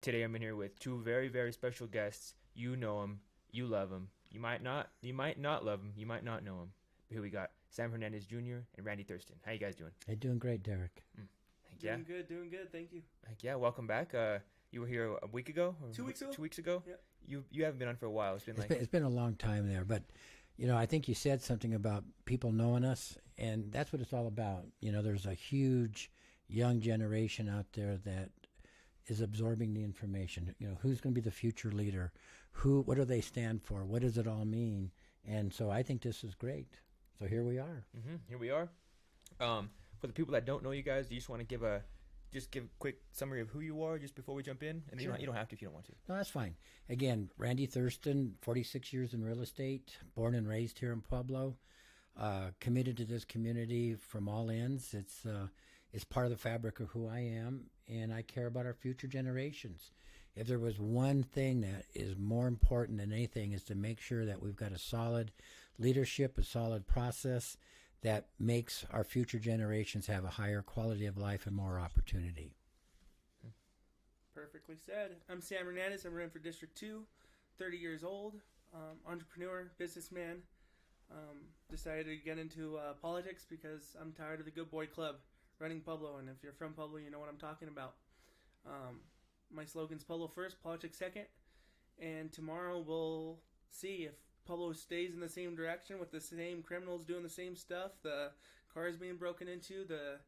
Today I'm in here with two very, very special guests. You know them, you love them. You might not love them, you might not know them. But here we got Sam Hernandez Jr. and Randy Thurston. How you guys doing? Hey, doing great, Deryk. Heck yeah, Doing good. Thank you. heck yeah. Welcome back. You were here a week ago. Or 2 weeks ago. 2 weeks ago. Yeah. You haven't been on for a while. It's been like It's been a long time there, but I think you said something about people knowing us, and that's what it's all about. There's a huge young generation out there that is absorbing the information. Who's going to be the future leader? What do they stand for? What does it all mean? And so I think this is great. So here we are. Here we are. For the people that don't know you guys, do you just want to give a quick summary of who you are just before we jump in? And Sure. you don't have to if you don't want to. No, that's fine. Again, Randy Thurston, 46 years in real estate, born and raised here in Pueblo, committed to this community from all ends. It's part of the fabric of who I am, and I care about our future generations. If there was one thing that is more important than anything, is to make sure that we've got a solid leadership, a solid process that makes our future generations have a higher quality of life and more opportunity. Perfectly said. I'm Sam Hernandez. I'm running for District 2, 30 years old, entrepreneur, businessman. Decided to get into politics because I'm tired of the good boy club running Pueblo. And if you're from Pueblo, you know what I'm talking about. My slogan's Pueblo first, politics second. And tomorrow we'll see if Pueblo stays in the same direction with the same criminals doing the same stuff, the cars being broken into, the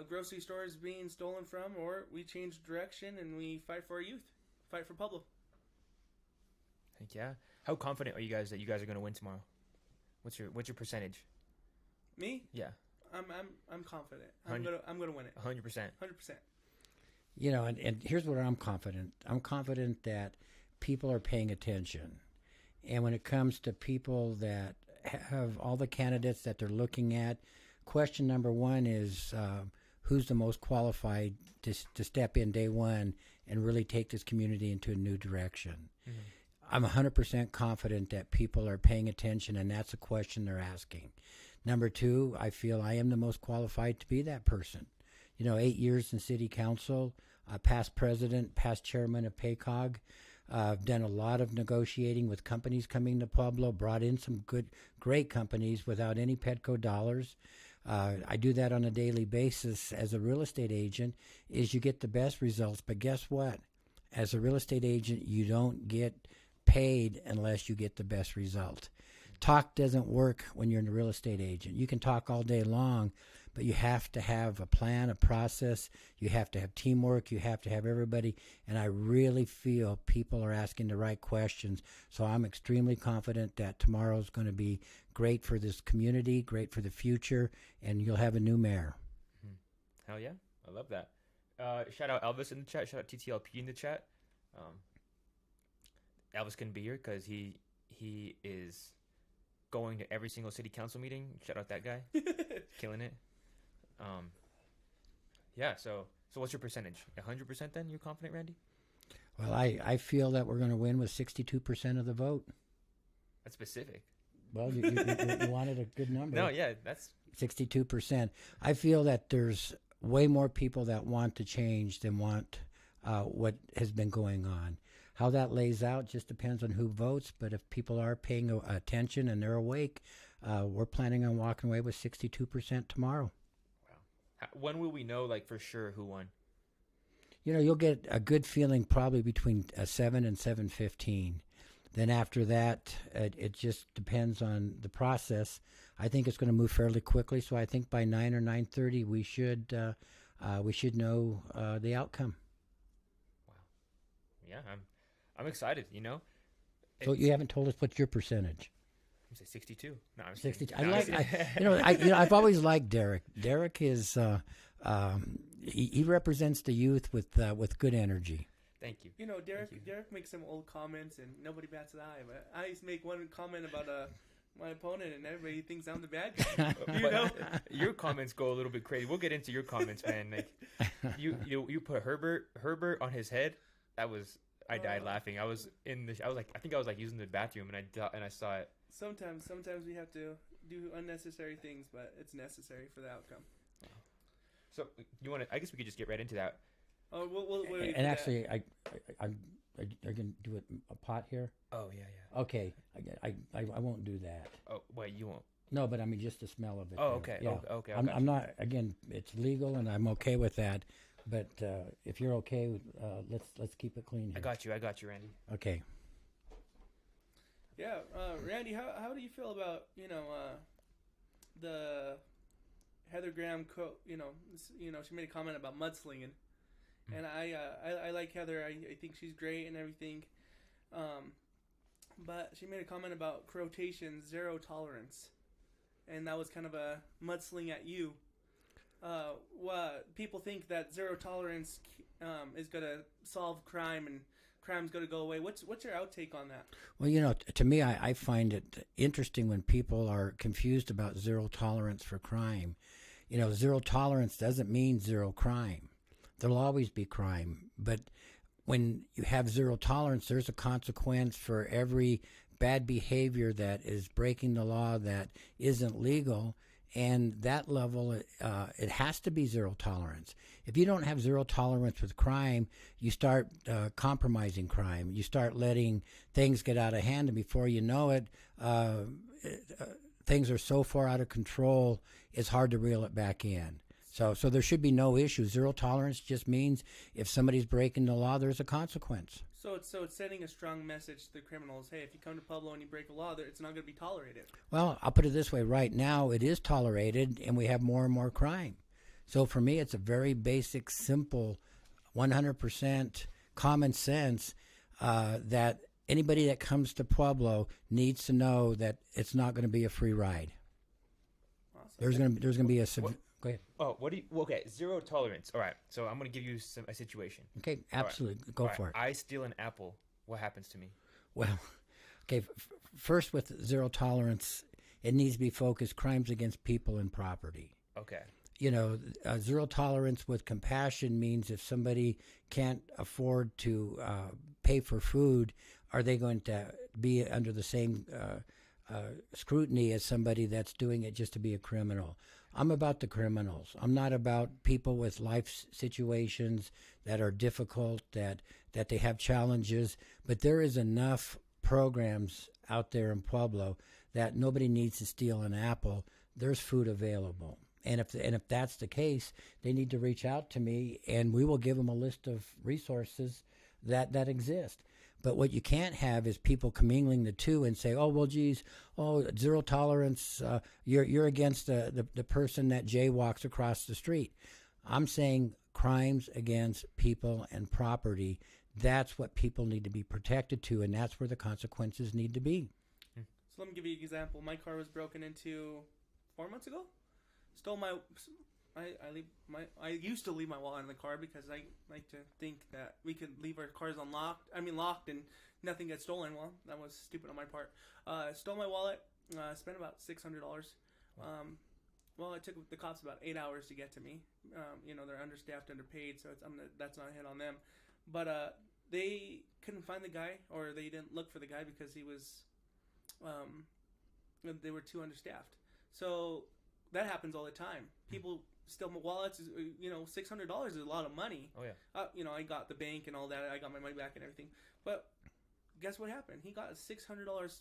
grocery stores being stolen from, or we change direction and we fight for our youth, fight for Pueblo. Heck yeah. How confident are you guys that you guys are going to win tomorrow? What's your percentage? Me? Yeah. I'm confident. I'm gonna win it. 100%. 100%. And here's what I'm confident. I'm confident that people are paying attention. And when it comes to people that have all the candidates that they're looking at, question number one is who's the most qualified to step in day one and really take this community into a new direction. I'm 100% confident that people are paying attention, and that's a question they're asking. Number two, I feel I am the most qualified to be that person. 8 years in city council, past president, past chairman of PACOG. I've done a lot of negotiating with companies coming to Pueblo, brought in some great companies without any Petco dollars. I do that on a daily basis as a real estate agent, is you get the best results. But guess what? As a real estate agent, you don't get paid unless you get the best result. Talk doesn't work when you're a real estate agent. You can talk all day long, but you have to have a plan, a process. You have to have teamwork. You have to have everybody. And I really feel people are asking the right questions. So I'm extremely confident that tomorrow's going to be great for this community, great for the future, and you'll have a new mayor. Hell yeah. I love that. Shout out Elvis in the chat. Shout out TTLP in the chat. Elvis couldn't be here because he is going to every single city council meeting. Shout out that guy. Killing it. Yeah, so what's your percentage? 100% then? You're confident, Randy? Well, I feel that we're going to win with 62% of the vote. That's specific. Well, you wanted a good number. No, yeah, that's 62%. I feel that there's way more people that want to change than want what has been going on. How that lays out just depends on who votes, but if people are paying attention and they're awake, we're planning on walking away with 62% tomorrow. Wow. When will we know, like, for sure who won? You'll get a good feeling probably between 7 and 7:15. Then after that, it just depends on the process. I think it's going to move fairly quickly, so I think by 9 or 9:30 we should know the outcome. Wow. Yeah, I'm excited. So you haven't told us what's your percentage. I'm say 62. No, I'm 62. No, I've always liked Deryk. Deryk is he represents the youth with good energy. Thank you. Deryk makes some old comments and nobody bats an eye. But I used to make one comment about my opponent and everybody thinks I'm the bad guy. Your comments go a little bit crazy. We'll get into your comments, man. Like you put Herbert on his head. I died laughing. I think I was like using the bathroom and I saw it. Sometimes we have to do unnecessary things, but it's necessary for the outcome. So I guess we could just get right into that. Oh, we'll wait for And that. actually, I'm gonna do it a pot here. Oh yeah. Okay, I won't do that. Oh wait, you won't. No, but I mean just the smell of it. Oh there. okay. Yeah. Okay. I'm not. Again, it's legal, and I'm okay with that. But if you're okay, let's keep it clean here. I got you, Randy. Okay. Yeah, Randy, how do you feel about the Heather Graham quote? She made a comment about mudslinging, and I like Heather. I think she's great and everything, but she made a comment about quotation zero tolerance, and that was kind of a mudsling at you. What people think that zero tolerance is gonna solve crime and crime's gonna go away. What's your outtake on that? Well, to me, I find it interesting when people are confused about zero tolerance for crime. Zero tolerance doesn't mean zero crime. There'll always be crime, but when you have zero tolerance, there's a consequence for every bad behavior that is breaking the law that isn't legal. And that level, it has to be zero tolerance. If you don't have zero tolerance with crime, you start compromising crime. You start letting things get out of hand, and before you know it, things are so far out of control, it's hard to reel it back in. So there should be no issue. Zero tolerance just means if somebody's breaking the law, there's a consequence. So it's sending a strong message to the criminals. Hey, if you come to Pueblo and you break a law, it's not going to be tolerated. Well, I'll put it this way. Right now, it is tolerated, and we have more and more crime. So for me, it's a very basic, simple, 100% common sense that anybody that comes to Pueblo needs to know that it's not going to be a free ride. Awesome. There's going to be a... Go ahead. Oh, okay, zero tolerance. All right, so I'm going to give you a situation. Okay, absolutely. Right. Go All for right. it. I steal an apple. What happens to me? Well, okay, first with zero tolerance, it needs to be focused crimes against people and property. Okay. Zero tolerance with compassion means if somebody can't afford to pay for food, are they going to be under the same scrutiny as somebody that's doing it just to be a criminal? I'm about the criminals. I'm not about people with life situations that are difficult, that they have challenges. But there is enough programs out there in Pueblo that nobody needs to steal an apple. There's food available. And if that's the case, they need to reach out to me, and we will give them a list of resources that exist. But what you can't have is people commingling the two and say, oh, well, geez, zero tolerance, you're against the person that jaywalks across the street. I'm saying crimes against people and property, that's what people need to be protected to, and that's where the consequences need to be. So let me give you an example. My car was broken into 4 months ago. Stole my... I used to leave my wallet in the car because I like to think that we could leave our cars locked and nothing gets stolen. Well, that was stupid on my part. Stole my wallet, spent about $600. Well, it took the cops about 8 hours to get to me. They're understaffed, underpaid, so that's not a hit on them. But they couldn't find the guy, or they didn't look for the guy because he was, they were too understaffed. So that happens all the time. People steal my wallets. $600 is a lot of money. Oh yeah. I got the bank and all that. I got my money back and everything. But guess what happened? He got a $600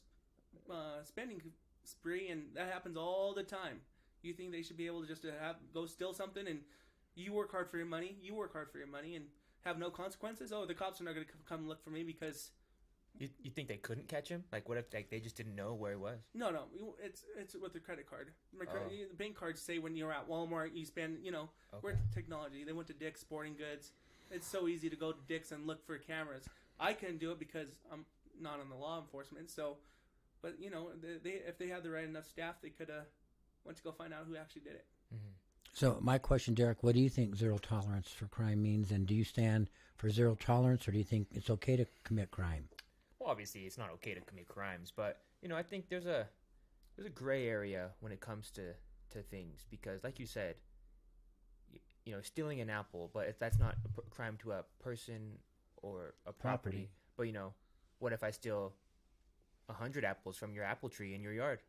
spending spree, and that happens all the time. You think they should be able to just go steal something, and you work hard for your money. You work hard for your money, and have no consequences. Oh, the cops are not going to come look for me because. You think they couldn't catch him? Like, what if they just didn't know where he was? No. It's with the credit card. The bank cards say when you're at Walmart, you spend, we're technology. They went to Dick's Sporting Goods. It's so easy to go to Dick's and look for cameras. I couldn't do it because I'm not on the law enforcement. So, but, if they had the right enough staff, they could went to go find out who actually did it. Mm-hmm. So my question, Deryk, what do you think zero tolerance for crime means? And do you stand for zero tolerance, or do you think it's okay to commit crime? Well, obviously, it's not okay to commit crimes, but I think there's a gray area when it comes to things because, like you said, stealing an apple, but that's not a crime to a person or a property. But what if I steal 100 apples from your apple tree in your yard?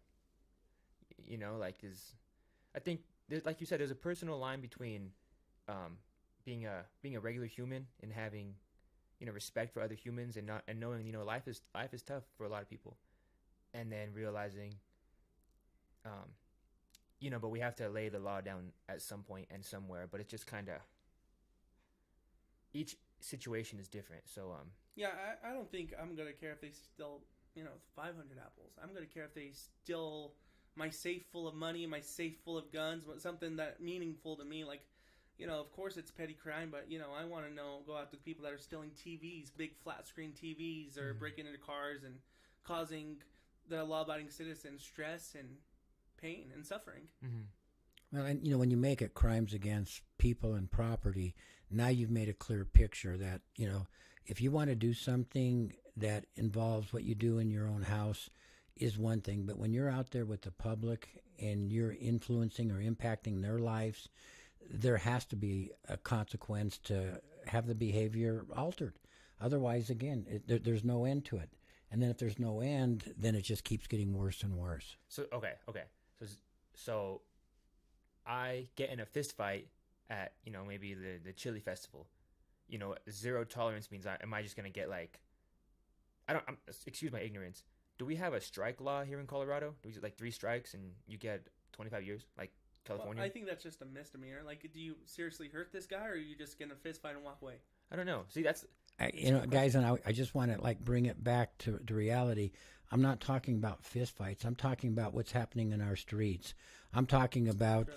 I think like you said, there's a personal line between being a regular human and having, respect for other humans and knowing, life is tough for a lot of people, and then realizing, but we have to lay the law down at some point and somewhere. But it's just kind of, each situation is different. So yeah, I don't think I'm gonna care if they steal 500 apples. I'm gonna care if they steal my safe full of money, my safe full of guns, something that meaningful to me. Like, of course it's petty crime, but I want to go after the people that are stealing TVs, big flat screen TVs, or breaking into cars and causing the law-abiding citizens stress and pain and suffering. Well, and when you make it crimes against people and property, now you've made a clear picture that if you want to do something that involves what you do in your own house is one thing, but when you're out there with the public and you're influencing or impacting their lives, there has to be a consequence to have the behavior altered. Otherwise, again, there's no end to it. And then if there's no end, then it just keeps getting worse and worse. So okay. So I get in a fist fight at maybe the chili festival. Zero tolerance means am I just gonna get like, excuse my ignorance. Do we have a strike law here in Colorado? Do we get like 3 strikes and you get 25 years like California? Well, I think that's just a misdemeanor. Like, do you seriously hurt this guy, or are you just gonna fist fight and walk away? I don't know. See, that's guys, and I just want to bring it back to reality. I'm not talking about fist fights. I'm talking about what's happening in our streets. I'm talking about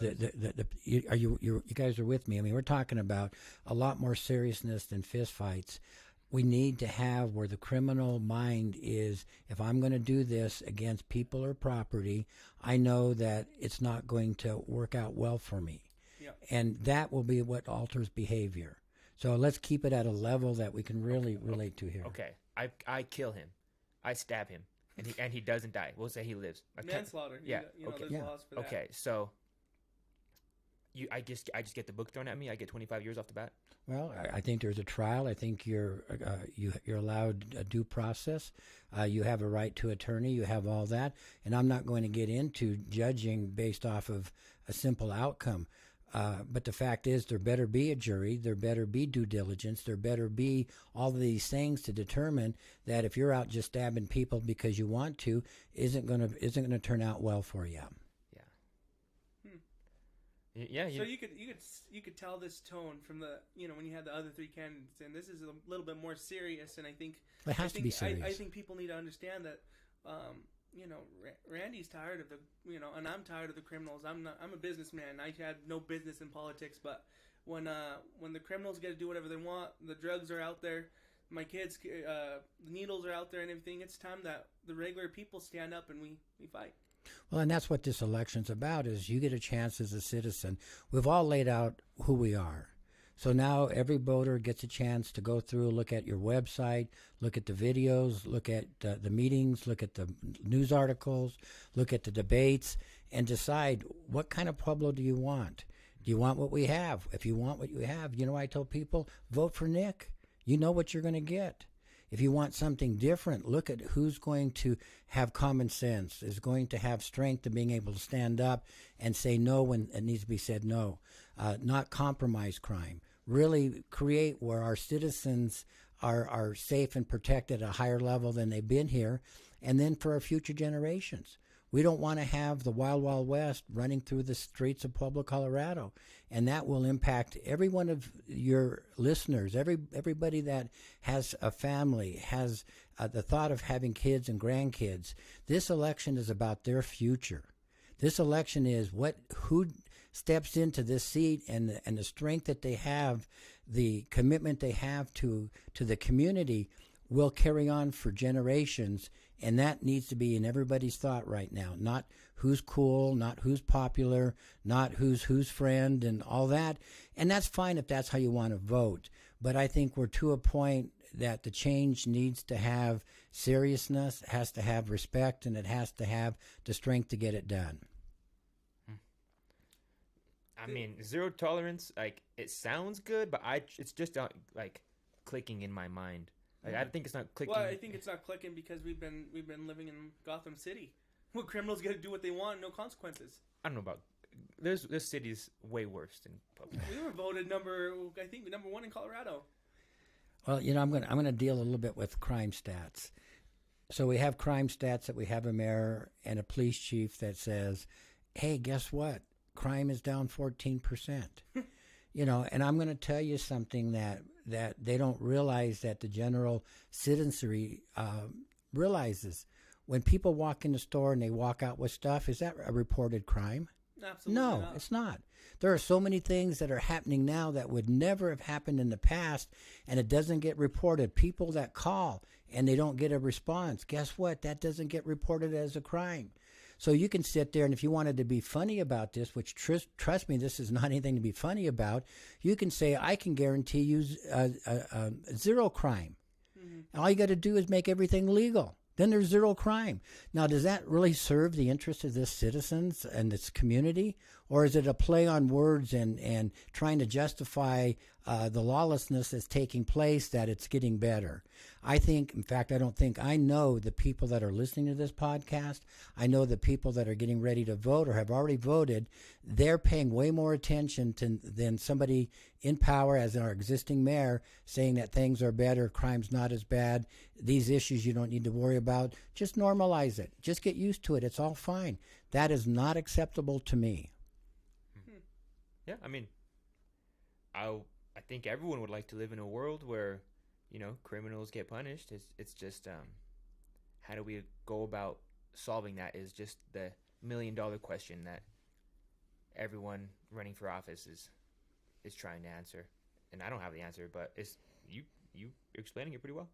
you guys are with me. I mean, we're talking about a lot more seriousness than fist fights. We need to have where the criminal mind is, if I'm going to do this against people or property, I know that it's not going to work out well for me. Yeah. And that will be what alters behavior. So let's keep it at a level that we can really relate to here. Okay. I kill him. I stab him. And he doesn't die. We'll say he lives. Manslaughter. Yeah. There's laws for that. Okay. So I just get the book thrown at me. I get 25 years off the bat. Well, I think there's a trial. I think you're allowed a due process. You have a right to attorney. You have all that. And I'm not going to get into judging based off of a simple outcome. But the fact is, there better be a jury. There better be due diligence. There better be all of these things to determine that if you're out just stabbing people because you want to, isn't going to turn out well for you. Yeah. So you could tell this tone from the when you had the other 3 candidates, and this is a little bit more serious. And I think it has to be serious. I think people need to understand that. Randy's tired of the and I'm tired of the criminals. I'm a businessman. I had no business in politics, but when the criminals get to do whatever they want, the drugs are out there, my kids, the needles are out there and everything. It's time that the regular people stand up and we fight. Well, and that's what this election's about, is you get a chance as a citizen. We've all laid out who we are. So now every voter gets a chance to go through, look at your website, look at the videos, look at the meetings, look at the news articles, look at the debates, and decide what kind of Pueblo do you want. Do you want what we have? If you want what you have, I tell people, vote for Nick. You know what you're going to get. If you want something different, look at who's going to have common sense, is going to have strength of being able to stand up and say no when it needs to be said no, not compromise crime. Really create where our citizens are safe and protected at a higher level than they've been here, and then for our future generations. We don't want to have the Wild Wild West running through the streets of Pueblo, Colorado, and that will impact every one of your listeners, everybody that has a family, has the thought of having kids and grandkids. This election is about their future. This election is who steps into this seat, and the strength that they have, the commitment they have to the community will carry on for generations. And that needs to be in everybody's thought right now. Not who's cool, not who's popular, not who's friend and all that. And that's fine if that's how you want to vote. But I think we're to a point that the change needs to have seriousness, has to have respect, and it has to have the strength to get it done. I mean, zero tolerance, like, it sounds good, but it's just not, like, clicking in my mind. Like, I think it's not clicking. Well, I think it's not clicking because we've been living in Gotham City, where criminals get to do what they want, no consequences. I don't know about there's cities way worse than public. We were voted number 1 in Colorado. Well, I'm gonna deal a little bit with crime stats. So we have crime stats that we have a mayor and a police chief that says, "Hey, guess what? Crime is down 14%." And I'm going to tell you something that they don't realize, that the general citizenry realizes. When people walk in the store and they walk out with stuff, is that a reported crime? Absolutely No, not. it's not. There are so many things that are happening now that would never have happened in the past, and it doesn't get reported. People that call and they don't get a response, guess what? That doesn't get reported as a crime. So you can sit there, and if you wanted to be funny about this, which trust me, this is not anything to be funny about, you can say, I can guarantee you zero crime. Mm-hmm. And all you got to do is make everything legal. Then there's zero crime. Now, does that really serve the interest of the citizens and this community? Or is it a play on words and trying to justify the lawlessness that's taking place, that it's getting better? I think, in fact, I know the people that are listening to this podcast. I know the people that are getting ready to vote or have already voted. They're paying way more attention than somebody in power, as our existing mayor, saying that things are better, crime's not as bad, these issues you don't need to worry about. Just normalize it. Just get used to it. It's all fine. That is not acceptable to me. Yeah, I mean, I think everyone would like to live in a world where, criminals get punished. It's just how do we go about solving that is just the $1 million question that everyone running for office is trying to answer. And I don't have the answer, but it's you're explaining it pretty well.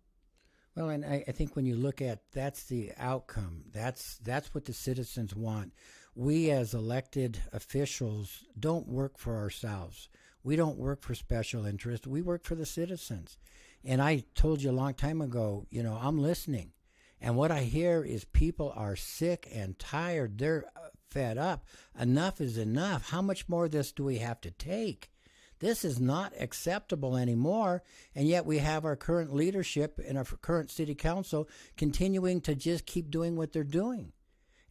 Well, and I think when you look at, that's the outcome. That's what the citizens want. We as elected officials don't work for ourselves. We don't work for special interests. We work for the citizens. And I told you a long time ago, I'm listening. And what I hear is people are sick and tired. They're fed up. Enough is enough. How much more of this do we have to take? This is not acceptable anymore, and yet we have our current leadership and our current city council continuing to just keep doing what they're doing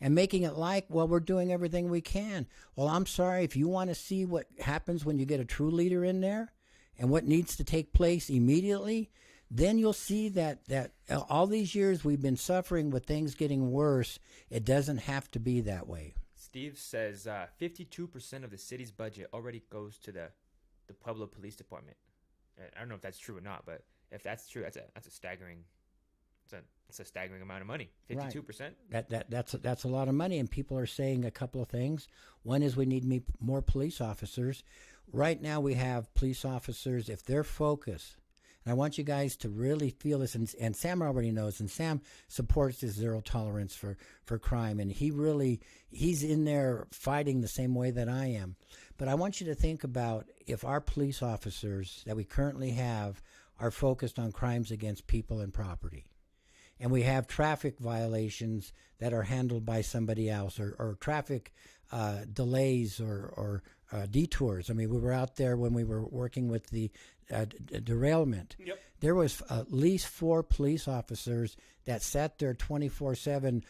and making it like, well, we're doing everything we can. Well, I'm sorry, if you want to see what happens when you get a true leader in there and what needs to take place immediately, then you'll see that all these years we've been suffering with things getting worse. It doesn't have to be that way. Steve says 52% of the city's budget already goes to the Pueblo Police Department. I don't know if that's true or not, but if that's true, that's a staggering. It's a staggering amount of money. 52%. Right. That's a lot of money, and people are saying a couple of things. One is we need more police officers. Right now, we have police officers, if they're focused. And I want you guys to really feel this, and Sam already knows, and Sam supports this zero tolerance for crime, and he's in there fighting the same way that I am. But I want you to think about if our police officers that we currently have are focused on crimes against people and property, and we have traffic violations that are handled by somebody else, or traffic delays or detours. I mean, we were out there when we were working with the derailment. Yep. There was at least 4 police officers that sat there 24/7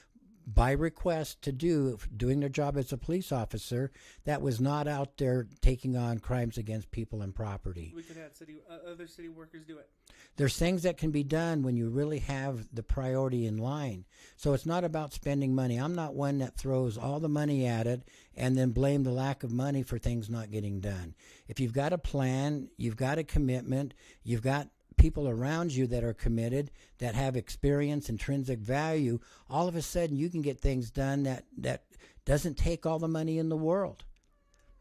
by request doing their job as a police officer, that was not out there taking on crimes against people and property. We could have other city workers do it. There's things that can be done when you really have the priority in line. So it's not about spending money. I'm not one that throws all the money at it and then blame the lack of money for things not getting done. If you've got a plan, you've got a commitment, you've got people around you that are committed, that have experience, intrinsic value, all of a sudden you can get things done that doesn't take all the money in the world.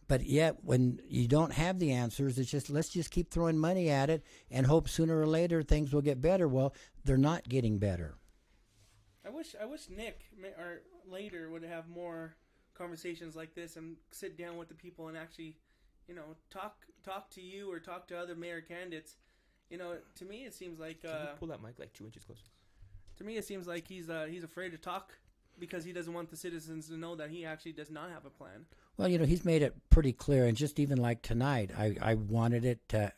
But yet when you don't have the answers, it's just, let's just keep throwing money at it and hope sooner or later things will get better. Well, they're not getting better. I wish Nick or later would have more conversations like this and sit down with the people and actually, talk to you or talk to other mayor candidates. To me, it seems like. Can you pull that mic like 2 inches closer? To me, it seems like he's afraid to talk because he doesn't want the citizens to know that he actually does not have a plan. Well, he's made it pretty clear, and just even like tonight, I wanted it to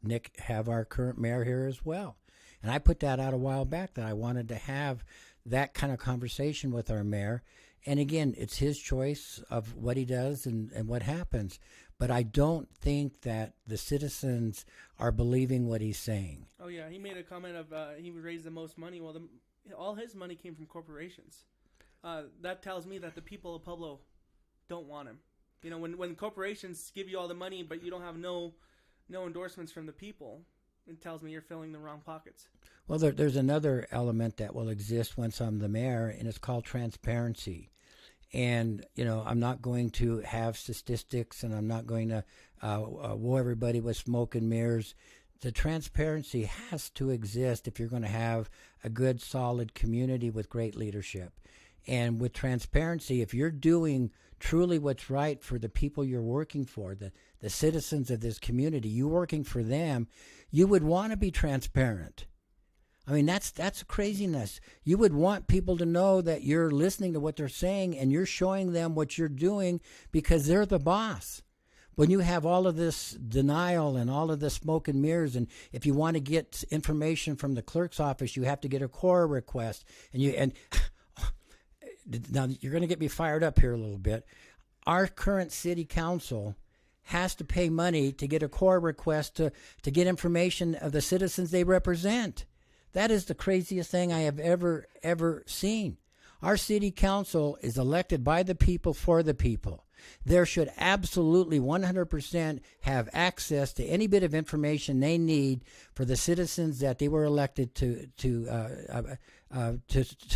Nick have our current mayor here as well. And I put that out a while back that I wanted to have that kind of conversation with our mayor. And again, it's his choice of what he does and what happens. But I don't think that the citizens are believing what he's saying. Oh yeah, he made a comment of he raised the most money. Well, all his money came from corporations. That tells me that the people of Pueblo don't want him. You know, when corporations give you all the money, but you don't have no endorsements from the people, it tells me you're filling the wrong pockets. Well, there's another element that will exist once I'm the mayor, and it's called transparency. And, you know, I'm not going to have statistics, and I'm not going to woo everybody with smoke and mirrors. The transparency has to exist if you're going to have a good, solid community with great leadership. And with transparency, if you're doing truly what's right for the people you're working for, the citizens of this community, you're working for them, you would want to be transparent. I mean, that's craziness. You would want people to know that you're listening to what they're saying and you're showing them what you're doing because they're the boss. When you have all of this denial and all of this smoke and mirrors, and if you want to get information from the clerk's office, you have to get a core request. And now you're going to get me fired up here a little bit. Our current city council has to pay money to get a core request to get information of the citizens they represent. That is the craziest thing I have ever seen. Our city council is elected by the people for the people. There should absolutely 100% have access to any bit of information they need for the citizens that they were elected to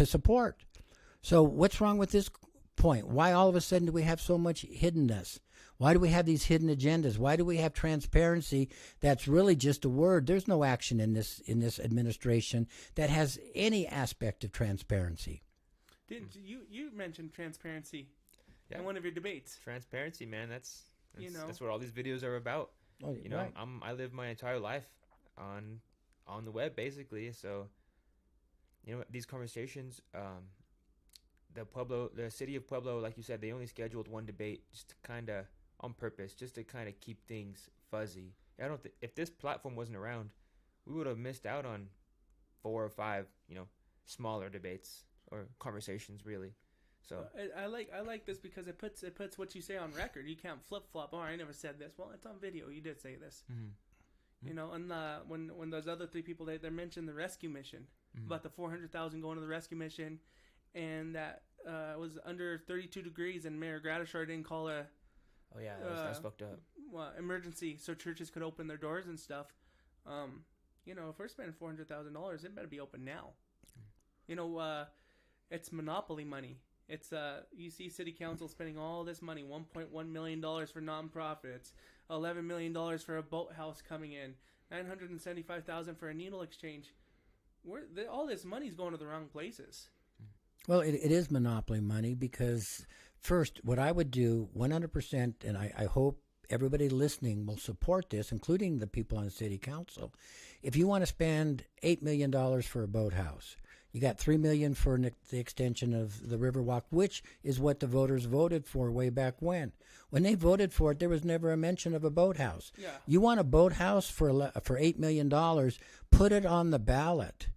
support. So what's wrong with this point? Why all of a sudden do we have so much hiddenness? Why do we have these hidden agendas? Why do we have transparency that's really just a word? There's no action in this administration that has any aspect of transparency. Didn't you mentioned transparency in one of your debates? Transparency, man. That's what all these videos are about. Oh, you know, right. I live my entire life on the web basically. So, you know, these conversations, the city of Pueblo, like you said, they only scheduled one debate just to kind of on purpose, just to kind of keep things fuzzy. If this platform wasn't around, we would have missed out on 4 or 5, you know, smaller debates or conversations, really. So I like this because it puts what you say on record. You can't flip flop. Oh, I never said this. Well, it's on video. You did say this. Mm-hmm. You know, and when those other 3 people they mentioned the rescue mission, about the 400,000 going to the rescue mission, and that was under 32 degrees, and Mayor Gradishar didn't call a that's fucked up. Emergency so churches could open their doors and stuff. You know, if we're spending $400,000, it better be open now. You know, it's monopoly money. It's you see city council spending all this money, $1.1 million for nonprofits, $11 million for a boathouse coming in, $975,000 for a needle exchange. All this money's going to the wrong places. Well, it is monopoly money because, first, what I would do 100%, and I hope everybody listening will support this, including the people on the city council. If you want to spend $8 million for a boathouse, you got $3 million for the extension of the Riverwalk, which is what the voters voted for way back when. When they voted for it, there was never a mention of a boathouse. Yeah. You want a boathouse for $8 million, put it on the ballot.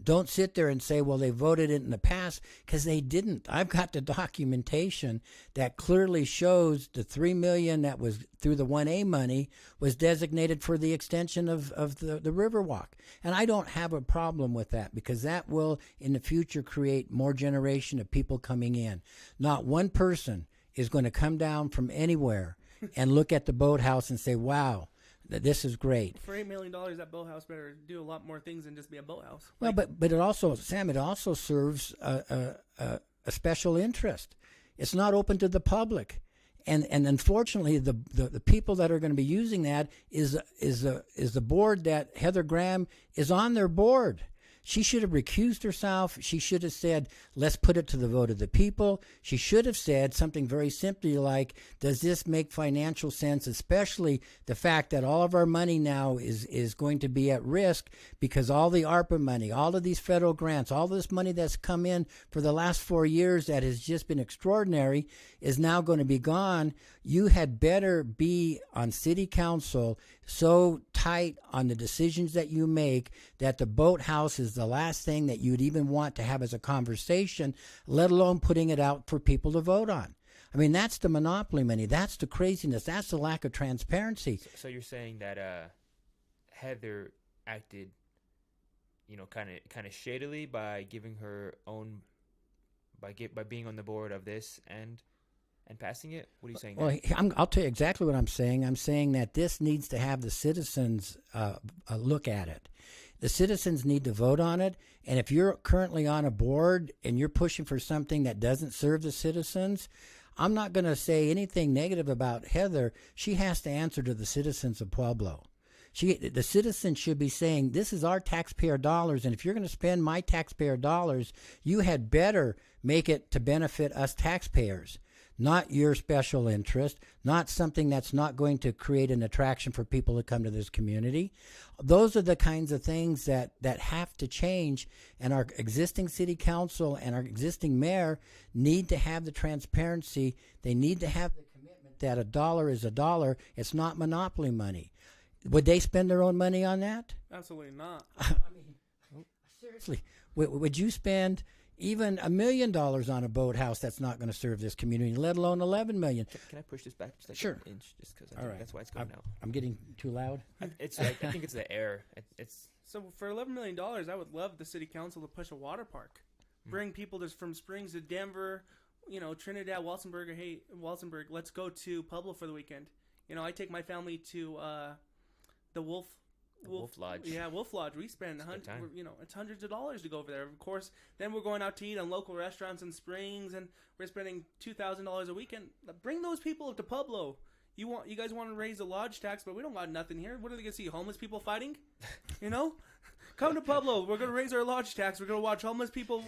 Don't sit there and say, well, they voted it in the past, because they didn't. I've got the documentation that clearly shows the $3 million that was through the 1A money was designated for the extension of the Riverwalk. And I don't have a problem with that, because that will, in the future, create more generation of people coming in. Not one person is going to come down from anywhere and look at the boathouse and say, wow, this is great. For $8 million, that boathouse better do a lot more things than just be a boathouse. Well, but it also, Sam, it also serves a special interest. It's not open to the public, and unfortunately, the people that are going to be using that is the board that Heather Graham is on their board. She should have recused herself. She should have said, let's put it to the vote of the people. She should have said something very simply like, does this make financial sense, especially the fact that all of our money now is going to be at risk because all the ARPA money, all of these federal grants, all this money that's come in for the last 4 years that has just been extraordinary is now going to be gone. You had better be on city council so tight on the decisions that you make that the boathouse is the last thing that you'd even want to have as a conversation, let alone putting it out for people to vote on. I mean, that's the monopoly money. That's the craziness. That's the lack of transparency. So you're saying that Heather acted, kind of shadily by giving her own, by being on the board of this and passing it? What are you saying? Well, I'll tell you exactly what I'm saying. I'm saying that this needs to have the citizens look at it. The citizens need to vote on it. And if you're currently on a board and you're pushing for something that doesn't serve the citizens, I'm not going to say anything negative about Heather. She has to answer to the citizens of Pueblo. The citizens should be saying, this is our taxpayer dollars, and if you're going to spend my taxpayer dollars, you had better make it to benefit us taxpayers, not your special interest, not something that's not going to create an attraction for people to come to this community. Those are the kinds of things that have to change, and our existing city council and our existing mayor need to have the transparency. They need to have the commitment that a dollar is a dollar. It's not monopoly money. Would they spend their own money on that? Absolutely not. I mean, seriously, would you spend even $1 million on a boathouse that's not going to serve this community, let alone $11 million? Can I push this back just like Sure. an inch, just because I think that's why it's going out? I'm getting too loud. I think it's the air. It's So for $11 million, I would love the city council to push a water park. Bring people from Springs to Denver, Trinidad, Walsenburg. Hey, Walsenburg, let's go to Pueblo for the weekend. I take my family to the Wolf Lodge. Yeah, Wolf Lodge. We spend it's hundreds of dollars to go over there. Of course, then we're going out to eat in local restaurants in Springs, and we're spending $2,000 a weekend. Bring those people to Pueblo. You guys want to raise the lodge tax, but we don't got nothing here. What are they gonna see? Homeless people fighting? Come to Pueblo. We're gonna raise our lodge tax. We're gonna watch homeless people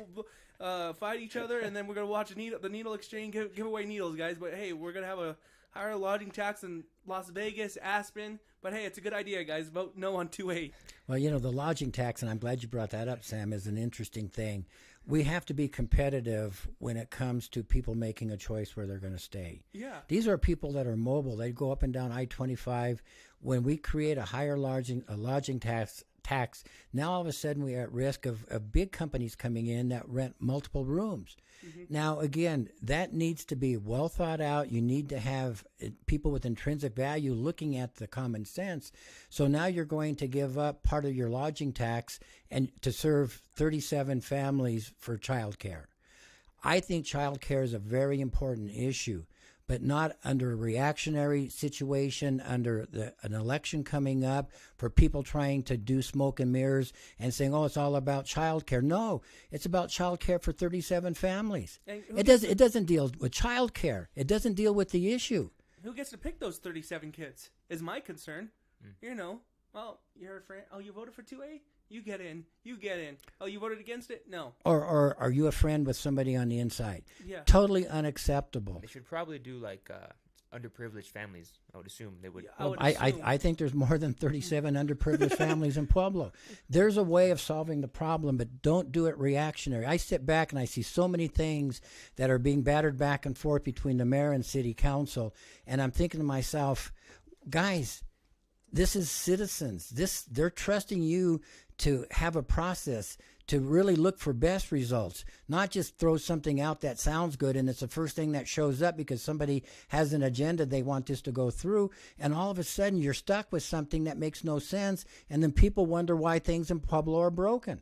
fight each other, and then we're gonna watch the needle exchange, give away needles, guys. But hey, we're gonna have a higher lodging tax in Las Vegas, Aspen. But hey, it's a good idea, guys. Vote no on 2A. Well, the lodging tax, and I'm glad you brought that up, Sam, is an interesting thing. We have to be competitive when it comes to people making a choice where they're going to stay. Yeah. These are people that are mobile. They go up and down I-25. When we create a higher lodging tax, now all of a sudden we are at risk of big companies coming in that rent multiple rooms. Mm-hmm. Now, again, that needs to be well thought out. You need to have people with intrinsic value looking at the common sense. So now you're going to give up part of your lodging tax and to serve 37 families for child care. I think child care is a very important issue, but not under a reactionary situation, under an election coming up, for people trying to do smoke and mirrors and saying, oh, it's all about child care. No, it's about child care for 37 families. It doesn't deal with child care. It doesn't deal with the issue. Who gets to pick those 37 kids is my concern. Well, you're a friend. Oh, you voted for 2A? You get in. Oh, you voted against it? No. Or are you a friend with somebody on the inside? Yeah. Totally unacceptable. They should probably do like underprivileged families. I would assume they would. Yeah, I think there's more than 37 underprivileged families in Pueblo. There's a way of solving the problem, but don't do it reactionary. I sit back and I see so many things that are being battered back and forth between the mayor and city council, and I'm thinking to myself, guys, this is citizens. They're trusting you to have a process to really look for best results, not just throw something out that sounds good and it's the first thing that shows up because somebody has an agenda they want this to go through, and all of a sudden you're stuck with something that makes no sense, and then people wonder why things in Pueblo are broken.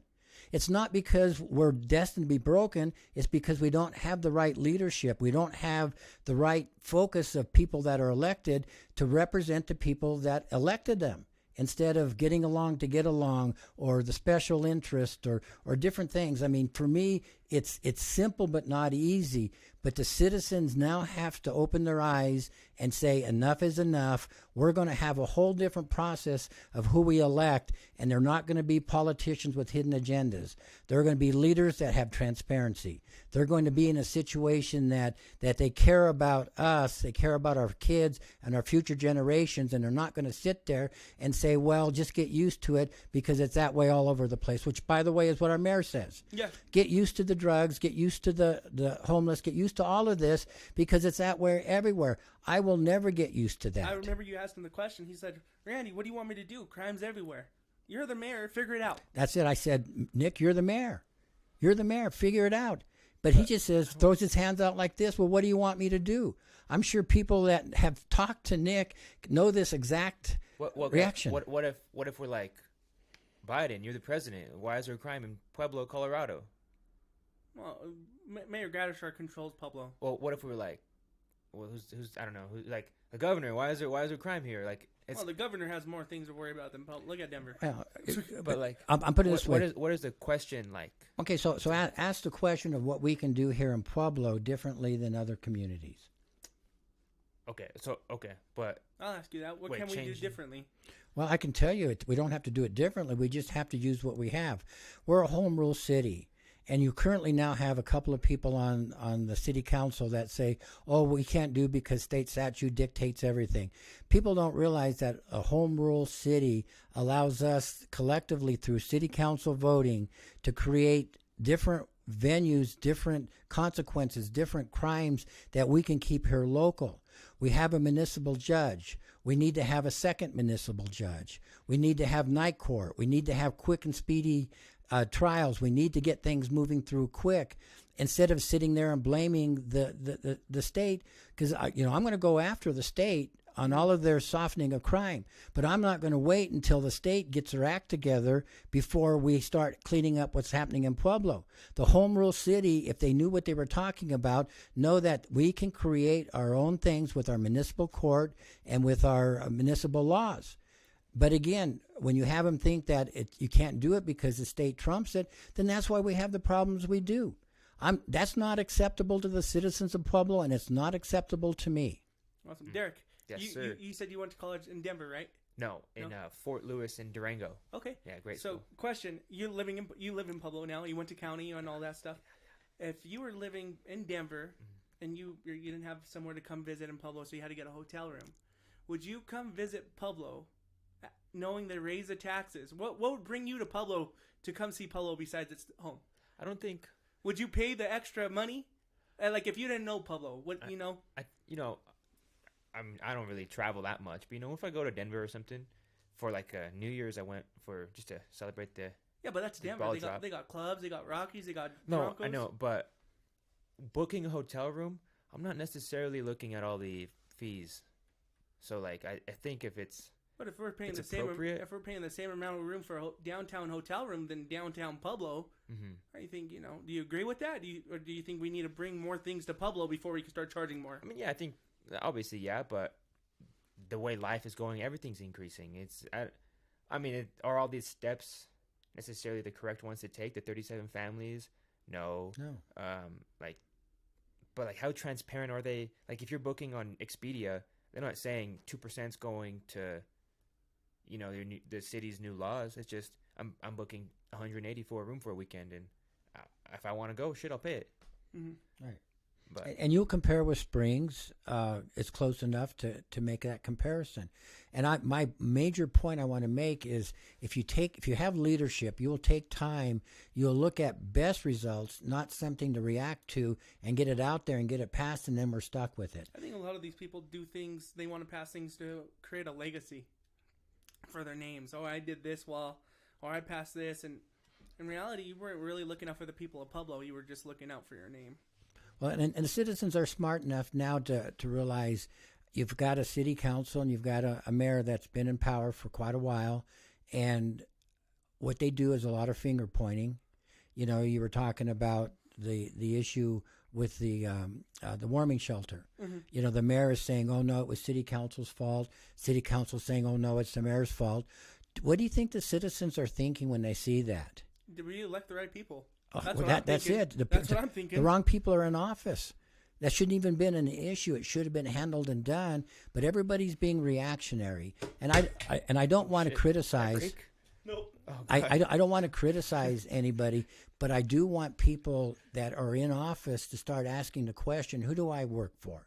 It's not because we're destined to be broken. It's because we don't have the right leadership. We don't have the right focus of people that are elected to represent the people that elected them, instead of getting along to get along, or the special interest, or different things. I mean, for me, it's simple but not easy. But the citizens now have to open their eyes and say, enough is enough. We're going to have a whole different process of who we elect, and they're not going to be politicians with hidden agendas. They're going to be leaders that have transparency. They're going to be in a situation that they care about us, they care about our kids and our future generations, and they're not going to sit there and say, well, just get used to it because it's that way all over the place, which, by the way, is what our mayor says. Yeah. Get used to the drugs, get used to the homeless, get used used to all of this because it's that way everywhere. I will never get used to that. I remember you asked him the question. He said, Randy, what do you want me to do? Crime's everywhere. You're the mayor. Figure it out. That's it. I said, Nick, you're the mayor. You're the mayor. Figure it out. But he just says, throws his hands out like this. Well, what do you want me to do? I'm sure people that have talked to Nick know this exact reaction. What if we're like, Biden, you're the president. Why is there crime in Pueblo, Colorado? Well, Mayor Gradishar controls Pueblo. Well, what if we were like, well, who's I don't know, who's like the governor? Why is there crime here? Like, well, the governor has more things to worry about than Pueblo. Look at Denver. Well, but like, I'm putting it this way. What is the question like? Okay, so ask the question of what we can do here in Pueblo differently than other communities. Okay, but I'll ask you that. What can we do differently? Well, I can tell you, we don't have to do it differently. We just have to use what we have. We're a home rule city, and you currently now have a couple of people on the city council that say, oh, we can't do because state statute dictates everything. People don't realize that a home rule city allows us collectively through city council voting to create different venues, different consequences, different crimes that we can keep here local. We have a municipal judge. We need to have a second municipal judge. We need to have night court. We need to have quick and speedy trials. We need to get things moving through quick instead of sitting there and blaming the state. Because I'm going to go after the state on all of their softening of crime, but I'm not going to wait until the state gets their act together before we start cleaning up what's happening in Pueblo. The home rule city, if they knew what they were talking about, know that we can create our own things with our municipal court and with our municipal laws. But again, when you have them think that you can't do it because the state trumps it, then that's why we have the problems we do. That's not acceptable to the citizens of Pueblo, and it's not acceptable to me. Awesome. Deryk, yes, sir. You said you went to college in Denver, right? No, in Fort Lewis and Durango. Okay. Yeah, great. So, school. question: you live in Pueblo now. You went to county and all that stuff. If you were living in Denver and you didn't have somewhere to come visit in Pueblo, so you had to get a hotel room, would you come visit Pueblo, knowing they raise the taxes? What would bring you to Pueblo to come see Pueblo besides its home? I don't think. Would you pay the extra money? Like if you didn't know Pueblo, I don't really travel that much, but if I go to Denver or something for like New Year's, I went for just to celebrate the but that's Denver. They got clubs, they got Rockies, they got Broncos. I know, but booking a hotel room, I'm not necessarily looking at all the fees. So like I think if it's we're paying the same amount of room for a downtown hotel room than downtown Pueblo, I think do you agree with that? Or do you think we need to bring more things to Pueblo before we can start charging more? I mean, yeah, I think obviously, yeah, but the way life is going, everything's increasing. Are all these steps necessarily the correct ones to take? The 37 families? No. But how transparent are they? Like, if you're booking on Expedia, they're not saying 2% is going to, the city's new laws. It's just I'm booking 180 for a room for a weekend, and if I want to go, I'll pay it. Mm-hmm. Right. But. And you'll compare with Springs. It's close enough to make that comparison. And my major point I want to make is if you have leadership, you will take time. You'll look at best results, not something to react to, and get it out there and get it passed, and then we're stuck with it. I think a lot of these people do things. They want to pass things to create a legacy for their names. Oh, I did this or I passed this, and in reality, you weren't really looking out for the people of Pueblo. You were just looking out for your name. Well, and the citizens are smart enough now to realize you've got a city council and you've got a mayor that's been in power for quite a while, and what they do is a lot of finger pointing. You were talking about the issue with the warming shelter. Mm-hmm. The mayor is saying, "Oh no, it was city council's fault." City council saying, "Oh no, it's the mayor's fault." What do you think the citizens are thinking when they see that? Did we elect the right people? That's it. That's what I'm thinking. The wrong people are in office. That shouldn't even been an issue. It should have been handled and done. But everybody's being reactionary, and I don't want to criticize. Nope. Oh, I don't want to criticize anybody, but I do want people that are in office to start asking the question: who do I work for?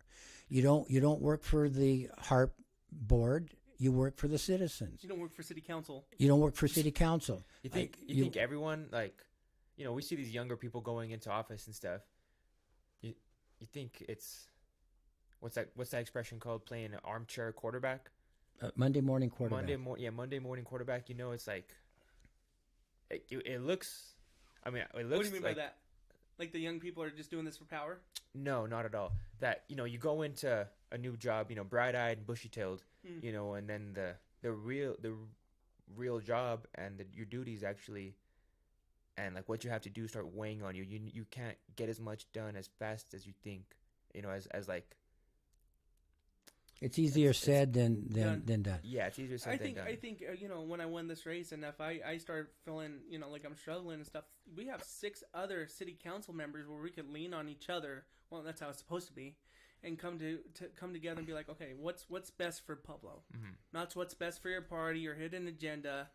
You don't work for the HARP board. You work for the citizens. You don't work for city council. You don't work for city council. You think everyone we see these younger people going into office and stuff. you think it's what's that expression called? Playing an armchair quarterback. Monday morning quarterback. Monday morning quarterback. You know, it's like it looks. I mean, it looks. What do you mean by that? Like the young people are just doing this for power? No, not at all. That you go into a new job, bright-eyed and bushy-tailed, and then the real job and your duties actually, and like what you have to do start weighing on you. You can't get as much done as fast as you think. As like. It's easier said than done. Yeah, it's easier said than done. I think when I won this race, and if I start feeling like I'm struggling and stuff, we have 6 other city council members where we could lean on each other. Well, that's how it's supposed to be, and come together and be like, okay, what's best for Pueblo, not what's best for your party or hidden agenda.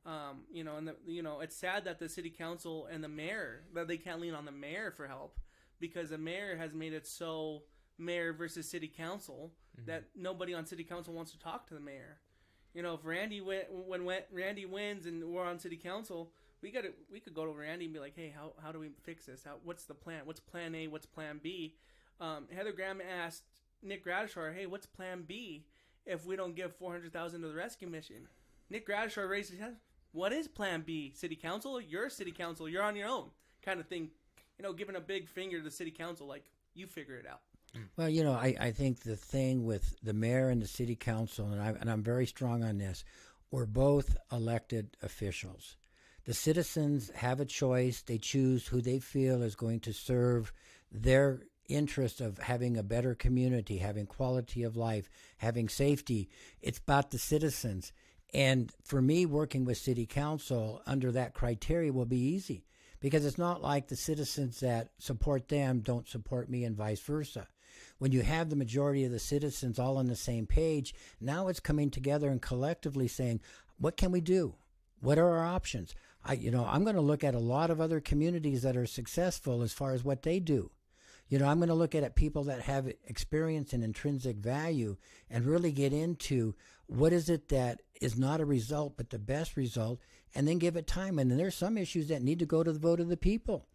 And it's sad that the city council and the mayor that they can't lean on the mayor for help, because the mayor has made it so mayor versus city council that nobody on city council wants to talk to the mayor. If Randy when Randy wins and we're on city council, we could go to Randy and be like, hey, how do we fix this? What's the plan? What's plan A? What's plan B? Heather Graham asked Nick Gradishar, hey, what's plan B if we don't give $400,000 to the rescue mission? Nick Gradishar raised his hand. What is plan B? City council? You're city council. You're on your own, kind of thing. Giving a big finger to the city council, like, you figure it out. Well, I think the thing with the mayor and the city council, and I'm very strong on this, we're both elected officials. The citizens have a choice. They choose who they feel is going to serve their interest of having a better community, having quality of life, having safety. It's about the citizens. And for me, working with city council under that criteria will be easy, because it's not like the citizens that support them don't support me and vice versa. When you have the majority of the citizens all on the same page, now it's coming together and collectively saying, what can we do? What are our options? I'm going to look at a lot of other communities that are successful as far as what they do. I'm going to look at people that have experience and intrinsic value and really get into what is it that is not a result but the best result, and then give it time. And then there's some issues that need to go to the vote of the people.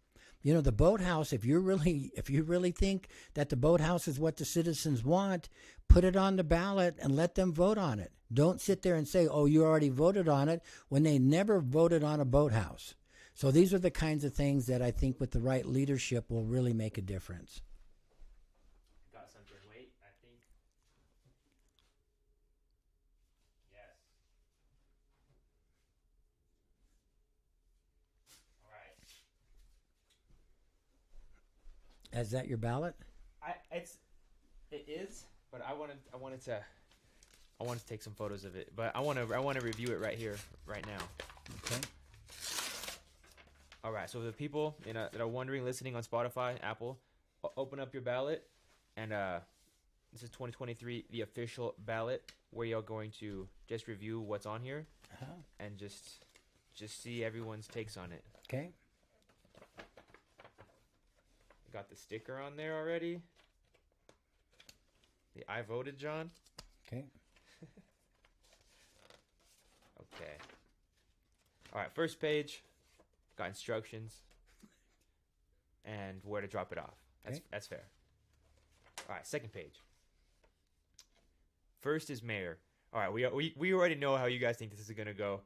The boathouse, if you really think that the boathouse is what the citizens want, put it on the ballot and let them vote on it. Don't sit there and say, oh, you already voted on it, when they never voted on a boathouse. So these are the kinds of things that I think with the right leadership will really make a difference. Got something. Wait, I think. Yes. All right. Is that your ballot? It is, but I wanted to take some photos of it, but I want to review it right here, right now. Okay. All right. So the people that are wondering, listening on Spotify, Apple, open up your ballot, and this is 2023, the official ballot, where you're going to just review what's on here, and just see everyone's takes on it. Okay. Got the sticker on there already. The I voted John. Okay. Okay. All right, first page, got instructions and where to drop it off. That's fair. All right, second page. First is mayor. All right, we already know how you guys think this is going to go.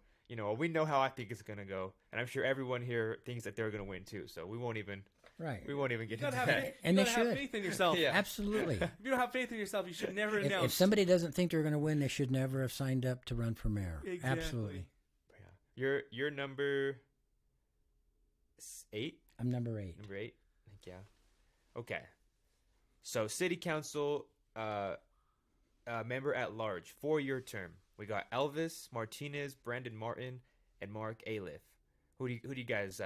We know how I think it's going to go, and I'm sure everyone here thinks that they're going to win too, so we won't even get into that. And you gotta have faith in yourself. Yeah. Absolutely. If you don't have faith in yourself, you should never announce. If somebody doesn't think they're going to win, they should never have signed up to run for mayor. Exactly. Absolutely. Yeah. You're number 8? I'm number 8. Number 8? Yeah. Okay. So city council member at large, 4-year term. We got Elvis Martinez, Brandon Martin, and Mark Aliff. Who do you guys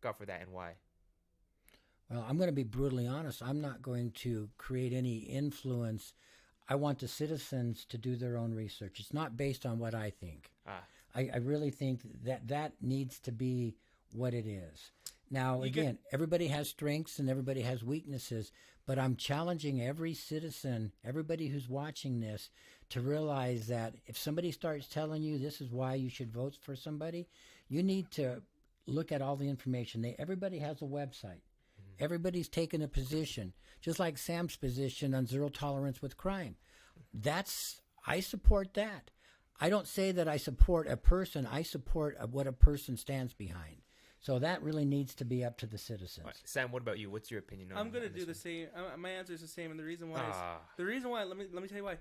got for that, and why? Well, I'm going to be brutally honest. I'm not going to create any influence. I want the citizens to do their own research. It's not based on what I think. I really think that needs to be what it is. Now, again, everybody has strengths and everybody has weaknesses, but I'm challenging every citizen, everybody who's watching this, to realize that if somebody starts telling you this is why you should vote for somebody, you need to look at all the information. Everybody has a website. Everybody's taken a position, just like Sam's position on zero tolerance with crime. I support that. I don't say that I support a person. I support what a person stands behind. So that really needs to be up to the citizens. Right. Sam, what about you? What's your opinion on? I'm gonna on do this the same. My answer is the same, and the reason why let me tell you why.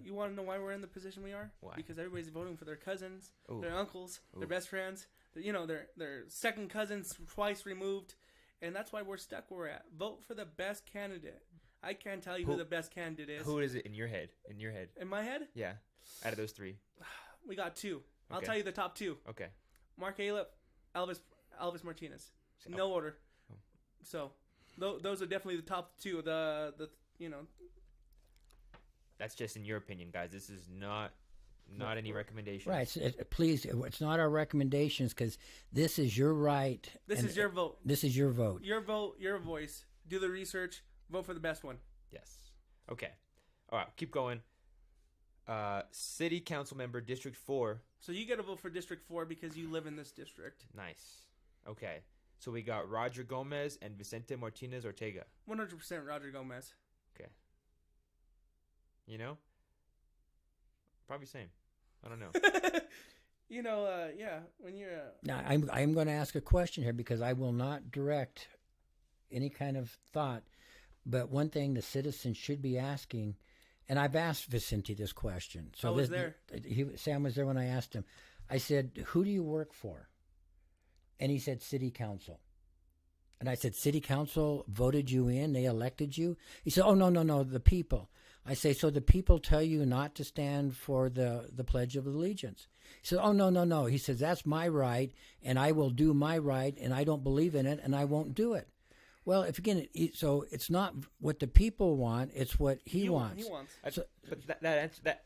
You want to know why we're in the position we are? Why? Because everybody's voting for their cousins, Ooh. their uncles, Ooh. their best friends. Their second cousins twice removed, and that's why we're stuck where we're at. Vote for the best candidate. I can't tell you who the best candidate is. Who is it in your head? In your head? In my head? Yeah. Out of those three. We got two. I'll Okay. tell you the top two. Okay. Mark Aylip, Elvis Martinez. No order. Oh. So, those are definitely the top two. That's just in your opinion, guys. This is not any recommendations. Right. Please, it's not our recommendations because this is your right. This is your vote. This is your vote. Your vote, your voice. Do the research. Vote for the best one. Yes. Okay. All right. Keep going. City Council Member, District 4. So you get to vote for District 4 because you live in this district. Nice. Okay. So we got Roger Gomez and Vicente Martinez Ortega. 100% Roger Gomez. Okay. You know? Probably same. I don't know. Yeah, when you're... Now, I'm going to ask a question here because I will not direct any kind of thought. But one thing the citizens should be asking, and I've asked Vicente this question. So I was there. Sam was there when I asked him. I said, who do you work for? And he said, City Council. And I said, City Council voted you in? They elected you? He said, oh, no, the people. I say, so the people tell you not to stand for the Pledge of Allegiance? He said, oh, no. He says, that's my right, and I will do my right, and I don't believe in it, and I won't do it. Well, so it's not what the people want; it's what he wants. He wants. But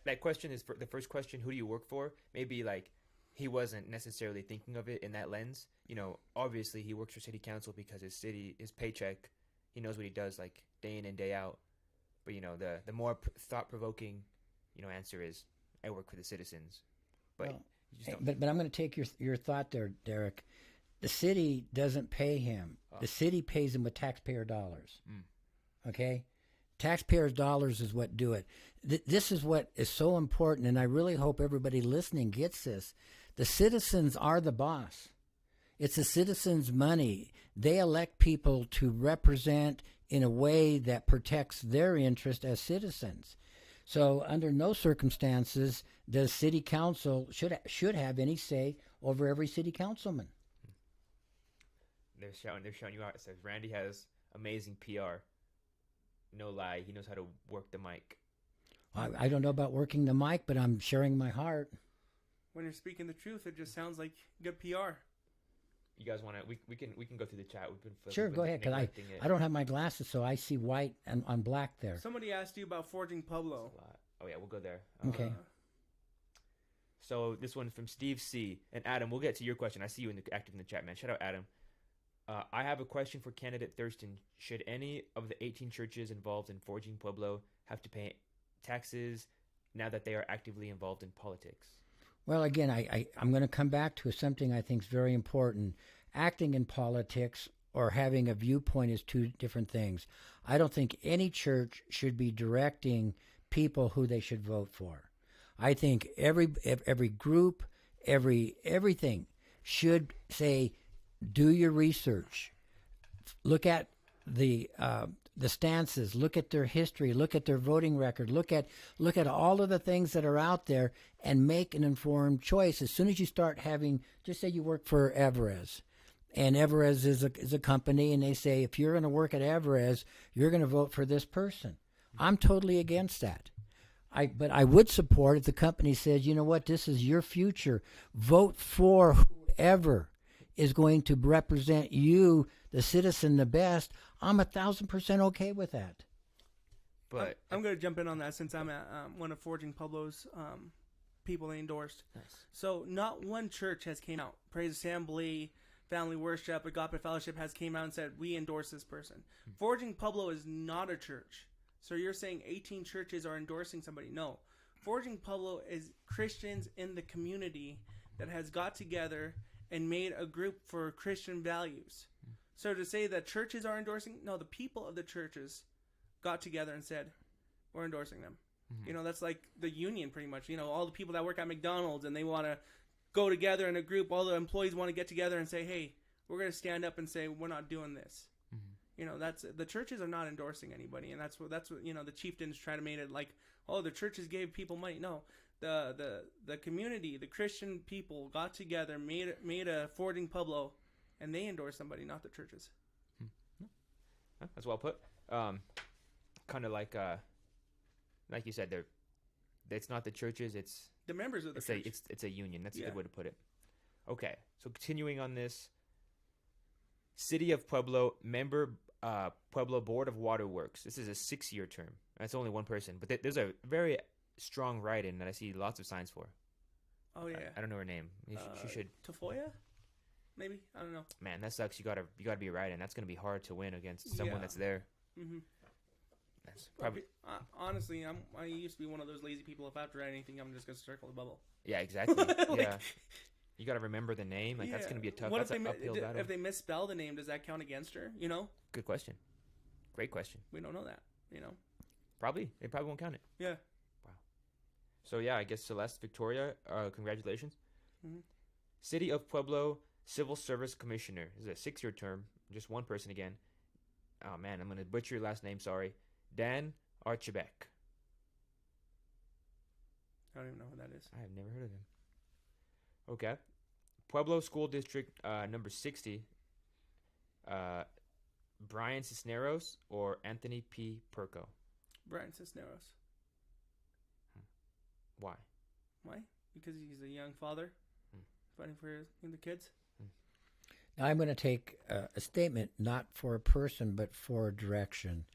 that question is for the first question. Who do you work for? Maybe like he wasn't necessarily thinking of it in that lens. Obviously he works for city council because his paycheck, he knows what he does like day in and day out. But the more thought provoking, answer is I work for the citizens. But but I'm going to take your thought there, Deryk. The city doesn't pay him. The city pays him with taxpayer dollars. Okay? Taxpayers' dollars is what do it. This is what is so important, and I really hope everybody listening gets this. The citizens are the boss. It's the citizens' money. They elect people to represent in a way that protects their interest as citizens. So under no circumstances does city council should have any say over every city councilman. They're showing you out. It says Randy has amazing PR. No lie, he knows how to work the mic. I don't know about working the mic, but I'm sharing my heart. When you're speaking the truth, it just sounds like good PR. You guys want to? We can go through the chat. Sure, go ahead. Because I don't have my glasses, so I see white and on black there. Somebody asked you about forging Pueblo. Oh yeah, we'll go there. Okay. So this one from Steve C. And Adam, we'll get to your question. I see you active in the chat, man. Shout out, Adam. I have a question for candidate Thurston. Should any of the 18 churches involved in forging Pueblo have to pay taxes now that they are actively involved in politics? Well, again, I'm going to come back to something I think is very important. Acting in politics or having a viewpoint is two different things. I don't think any church should be directing people who they should vote for. I think every group, everything should say, do your research. Look at the stances. Look at their history. Look at their voting record. Look at all of the things that are out there, and make an informed choice. As soon as you start having, just say you work for Everez, and Everez is a company, and they say if you're going to work at Everez, you're going to vote for this person. I'm totally against that. But I would support if the company says, you know what, this is your future. Vote for whoever is going to represent you, the citizen, the best. I'm 1,000% okay with that. But I'm going to jump in on that since I'm at one of Forging Pueblo's people they endorsed. Nice. So not one church has came out. Praise Assembly, Family Worship, Agape Fellowship has came out and said, we endorse this person. Forging Pueblo is not a church. So you're saying 18 churches are endorsing somebody. No. Forging Pueblo is Christians in the community that has got together and made a group for Christian values. So to say that churches are endorsing, no, the people of the churches got together and said, we're endorsing them. You know, that's like the union pretty much. You know, all the people that work at McDonald's and they want to go together in a group. All the employees want to get together and say, hey, we're going to stand up and say, we're not doing this. You know, that's the churches are not endorsing anybody. And that's what, you know, the chieftains try to make it like, oh, the churches gave people money. No, the community, the Christian people got together, made a Fording Pueblo, and they endorsed somebody, not the churches. That's well put. Kind of like you said, it's not the churches, it's The members of the church. It's a union. That's a good way to put it. Okay, so continuing on this, City of Pueblo member, Pueblo Board of Waterworks. This is a 6-year term. That's only one person, but there's a very strong write-in that I see lots of signs for. Oh yeah. I don't know her name. She should. Tafoya? Maybe, I don't know. Man, that sucks. You gotta be right, and that's gonna be hard to win against someone that's there. That's probably honestly, I used to be one of those lazy people. If I have to write anything, I'm just gonna circle the bubble. Yeah, exactly. Yeah, you gotta remember the name. Like that's gonna be a tough. That's an uphill battle. If they misspell the name, does that count against her? You know. Good question. Great question. We don't know that. You know. Probably they probably won't count it. Yeah. Wow. So yeah, I guess Celeste Victoria. Congratulations. City of Pueblo Civil Service Commissioner. This is a 6-year term. Just one person again. Oh man, I'm gonna butcher your last name. Sorry, Dan Archibek. I don't even know who that is. I have never heard of him. Okay, Pueblo School District number 60. Brian Cisneros or Anthony P. Perko. Brian Cisneros. Why? Why? Because he's a young father fighting for the kids. Now I'm going to take a statement not for a person but for a direction.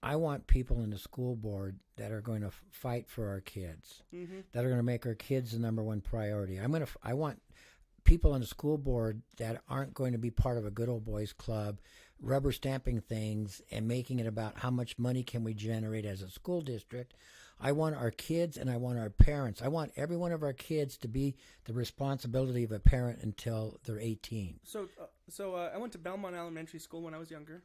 I want people in the school board that are going to fight for our kids, that are going to make our kids the number one priority. I want people on the school board that aren't going to be part of a good old boys club, rubber stamping things and making it about how much money can we generate as a school district. I want our kids and I want our parents. I want every one of our kids to be the responsibility of a parent until they're 18. So I went to Belmont Elementary School when I was younger.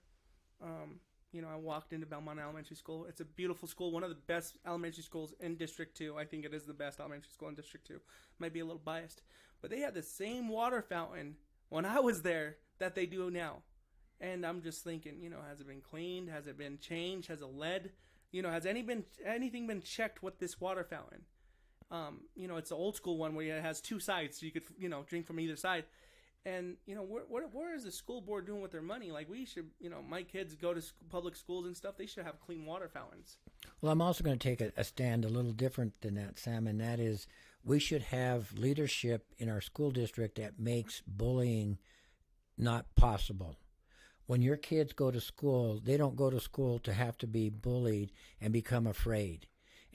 You know, I walked into Belmont Elementary School. It's a beautiful school, one of the best elementary schools in District 2. I think it is the best elementary school in District 2. Might be a little biased. But they had the same water fountain when I was there that they do now. And I'm just thinking, you know, has it been cleaned? Has it been changed? Has it lead? You know, has anything been checked with this water fountain? You know, it's the old school one where it has 2 sides, so you could, you know, drink from either side. And, you know, where is the school board doing with their money? Like, we should, you know, my kids go to public schools and stuff. They should have clean water fountains. Well, I'm also going to take a stand a little different than that, Sam, and that is we should have leadership in our school district that makes bullying not possible. When your kids go to school, they don't go to school to have to be bullied and become afraid.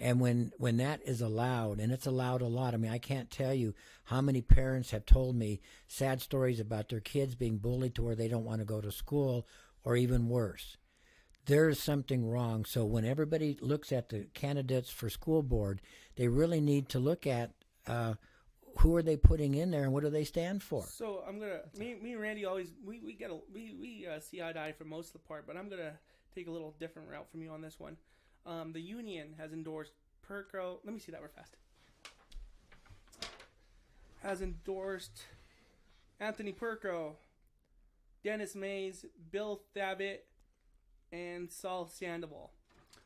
And when that is allowed, and it's allowed a lot, I mean, I can't tell you how many parents have told me sad stories about their kids being bullied to where they don't want to go to school, or even worse. There's something wrong. So when everybody looks at the candidates for school board, they really need to look at who are they putting in there and what do they stand for. So I'm gonna me and Randy always we see eye to eye for most of the part, but I'm gonna take a little different route from you on this one. The union has endorsed Perko. Let me see that real fast. Has endorsed Anthony Perko, Dennis Mays, Bill Thabit, and Saul Sandoval.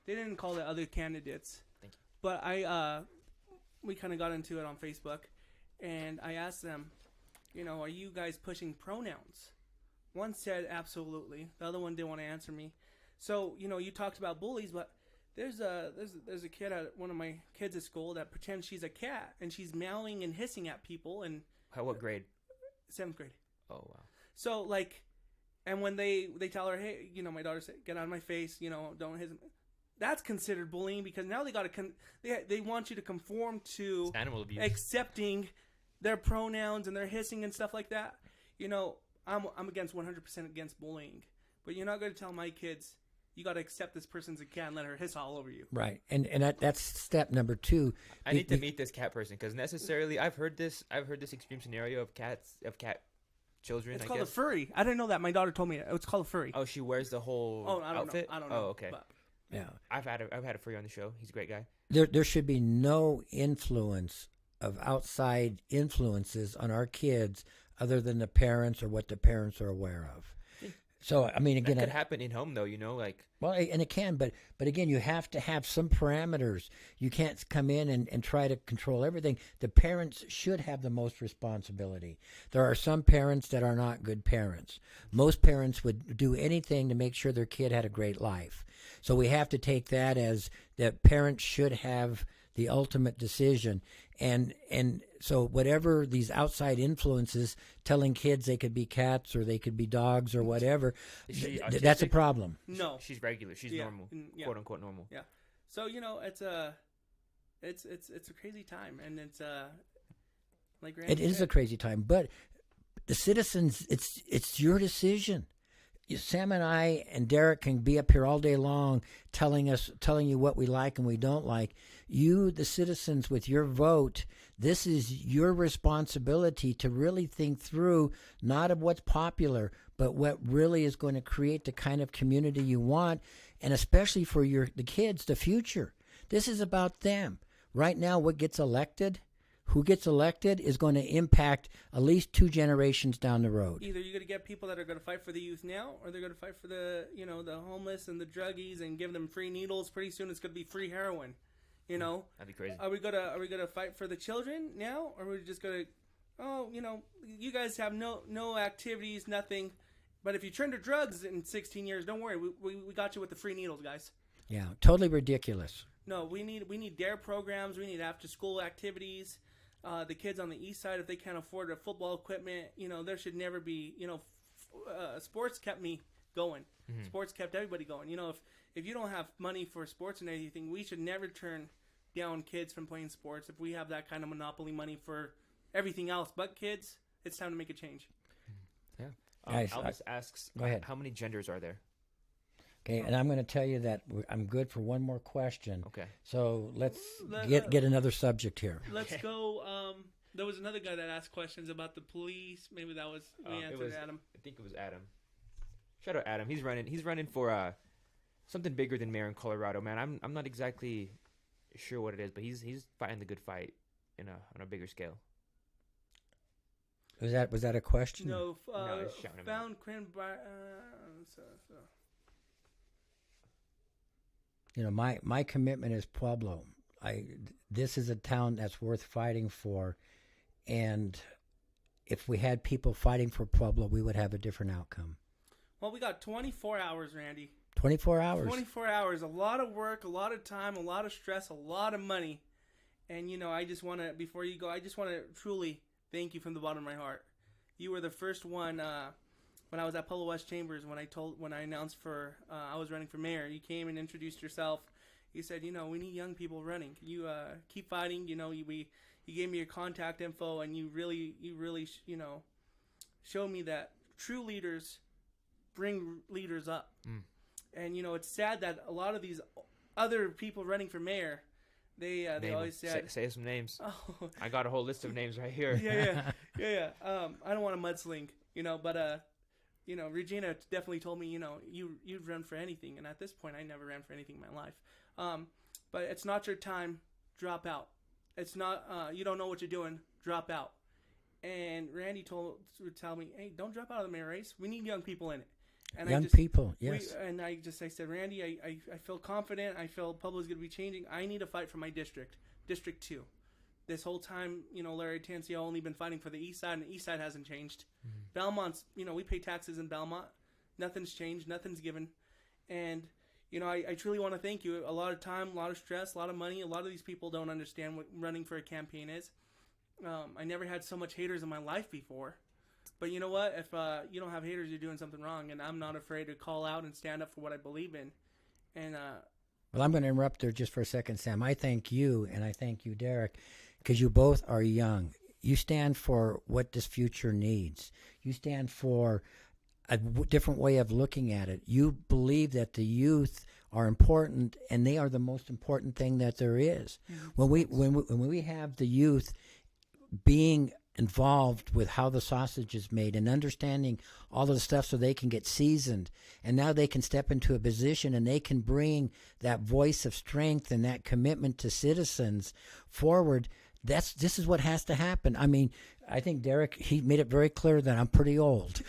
They didn't call the other candidates. Thank you. But we kind of got into it on Facebook, and I asked them, you know, are you guys pushing pronouns? One said absolutely. The other one didn't want to answer me. So, you know, you talked about bullies, but there's a kid at one of my kids at school that pretends she's a cat, and she's meowing and hissing at people. And what grade? 7th grade. Oh, wow. So, like, and when they tell her, hey, you know, my daughter said, get out of my face, you know, don't hiss. That's considered bullying because now they want you to conform to animal abuse, accepting their pronouns and their hissing and stuff like that. You know, I'm 100% against bullying, but you're not going to tell my kids you got to accept this person's a cat and let her hiss all over you. Right, and that's step number 2. I need to meet this cat person because necessarily I've heard this extreme scenario of cat children. It's I called guess. a furry. I didn't know that. My daughter told me it's called a furry. Oh, she wears the whole I don't outfit. know. I don't know. Oh, okay. But, Yeah. I've had a furry on the show. He's a great guy. There should be no influence of outside influences on our kids other than the parents or what the parents are aware of. So, I mean, again, That could happen in home though, like. Well, and it can, but again, you have to have some parameters. You can't come in and try to control everything. The parents should have the most responsibility. There are some parents that are not good parents. Most parents would do anything to make sure their kid had a great life. So we have to take that as that parents should have the ultimate decision. And so whatever these outside influences telling kids they could be cats or they could be dogs or whatever, that's a problem. No. She's regular. She's normal. Yeah. Quote unquote normal. Yeah. So, it's a crazy time, and it's like Randy It is a crazy time, but the citizens, it's your decision. Sam and I and Deryk can be up here all day long telling you what we like and we don't like. You, the citizens, with your vote, this is your responsibility to really think through not of what's popular, but what really is going to create the kind of community you want, and especially for the kids, the future. This is about them. Right now, what gets elected, who gets elected is going to impact at least 2 generations down the road. Either you're going to get people that are going to fight for the youth now, or they're going to fight for the homeless and the druggies and give them free needles. Pretty soon it's going to be free heroin. That'd be crazy. Are we gonna fight for the children now, or are we just gonna, you guys have no activities, nothing, but if you turn to drugs in 16 years, don't worry, we got you with the free needles, guys. Yeah, totally ridiculous. No, we need DARE programs. We need after school activities. The kids on the east side, if they can't afford their football equipment, there should never be, sports kept me going. Mm-hmm. Sports kept everybody going. If you don't have money for sports and anything, we should never turn down kids from playing sports. If we have that kind of monopoly money for everything else but kids, it's time to make a change. Yeah. Elvis asks, go ahead. How many genders are there? Okay, and I'm going to tell you that I'm good for one more question. Okay. So let's get another subject here. Let's go. There was another guy that asked questions about the police. Maybe that was Adam. I think it was Adam. Shout out Adam. He's running for something bigger than mayor in Colorado, man. I'm not exactly sure what it is, but he's fighting the good fight on a bigger scale. Was that a question? No, it's shouting him found my commitment is Pueblo. This is a town that's worth fighting for, and if we had people fighting for Pueblo, we would have a different outcome. Well, we got 24 hours, Randy. 24 hours. 24 hours. A lot of work, a lot of time, a lot of stress, a lot of money. And, I just want to, before you go, I just want to truly thank you from the bottom of my heart. You were the first one when I was at Pueblo West Chambers, when I announced I was running for mayor. You came and introduced yourself. You said, we need young people running. You keep fighting. You gave me your contact info, and you really, showed me that true leaders bring leaders up. Mm. And, it's sad that a lot of these other people running for mayor, they always said... Say some names. Oh. I got a whole list of names right here. Yeah. I don't want to mudsling, but, Regina definitely told me, you'd run for anything. And at this point, I never ran for anything in my life. But it's not your time. Drop out. It's not, you don't know what you're doing. Drop out. And Randy would tell me, hey, don't drop out of the mayor race. We need young people in it. And young people, yes. I said, Randy, I feel confident. I feel Pueblo's going to be changing. I need to fight for my district, District 2. This whole time, Larry Tancio only been fighting for the east side, and the east side hasn't changed. Mm-hmm. Belmont's, we pay taxes in Belmont. Nothing's changed. Nothing's given. And, I truly want to thank you. A lot of time, a lot of stress, a lot of money. A lot of these people don't understand what running for a campaign is. I never had so much haters in my life before. But you know what? If you don't have haters, you're doing something wrong. And I'm not afraid to call out and stand up for what I believe in. And well, I'm going to interrupt there just for a second, Sam. I thank you, and I thank you, Deryk, because you both are young. You stand for what this future needs. You stand for a different way of looking at it. You believe that the youth are important, and they are the most important thing that there is. Mm-hmm. When we have the youth being involved with how the sausage is made and understanding all of the stuff so they can get seasoned. And now they can step into a position and they can bring that voice of strength and that commitment to citizens forward. This is what has to happen. I mean, I think Deryk, he made it very clear that I'm pretty old.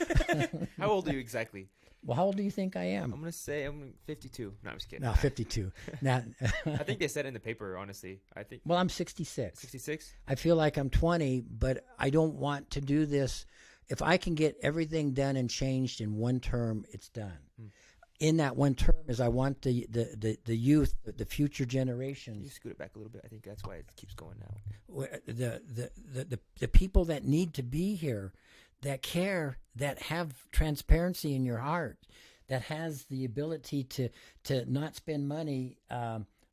How old are you exactly? Well, how old do you think I am? I'm going to say I'm 52. No, I'm just kidding. No, 52. Now, I think they said in the paper, honestly. Well, I'm 66. 66? I feel like I'm 20, but I don't want to do this. If I can get everything done and changed in one term, it's done. In that one term is I want the youth, the future generations. You scoot it back a little bit. I think that's why it keeps going now. The people that need to be here, that care, that have transparency in your heart, that has the ability to not spend money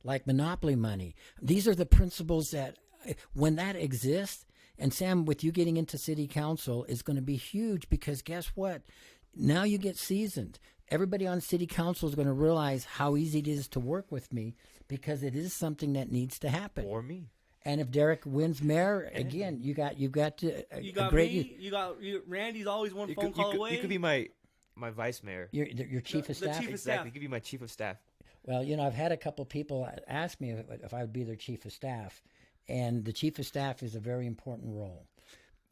like monopoly money. These are the principles that, when that exists, and Sam, with you getting into city council, is going to be huge, because guess what? Now you get seasoned. Everybody on city council is going to realize how easy it is to work with me, because it is something that needs to happen. Or me. And if Deryk wins mayor, again, you've got to you got me. You got Randy's always one phone call away. You could be my vice mayor. Your chief of staff. Chief of Exactly. staff. You could be my chief of staff. Well, I've had a couple people ask me if I would be their chief of staff, and the chief of staff is a very important role.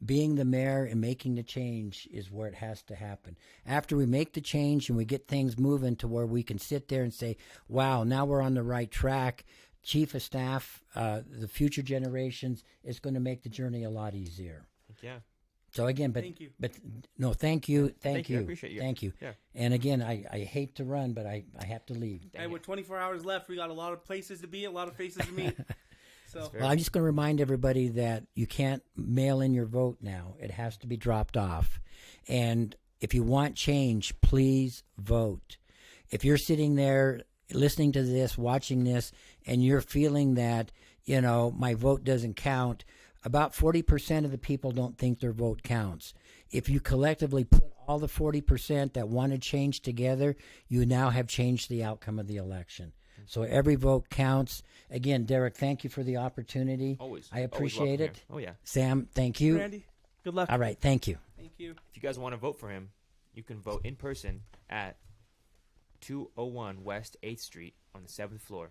Being the mayor and making the change is where it has to happen. After we make the change and we get things moving to where we can sit there and say, wow, now we're on the right track, chief of staff, the future generations, is going to make the journey a lot easier. Yeah. So again, Thank you. But no, thank you. Thank you. I appreciate you. Thank you. Yeah. And again, I hate to run, but I have to leave. Hey, with 24 hours left, we got a lot of places to be, a lot of faces to meet. So, Well, I'm just going to remind everybody that you can't mail in your vote now. It has to be dropped off. And if you want change, please vote. If you're sitting there listening to this, watching this, and you're feeling that, my vote doesn't count, about 40% of the people don't think their vote counts. If you collectively put all the 40% that want to change together, you now have changed the outcome of the election. So every vote counts. Again, Deryk, thank you for the opportunity. Always. I appreciate it. Oh, yeah. Sam, thank you. Randy, good luck. All right, thank you. Thank you. If you guys want to vote for him, you can vote in person at 201 West 8th Street on the 7th floor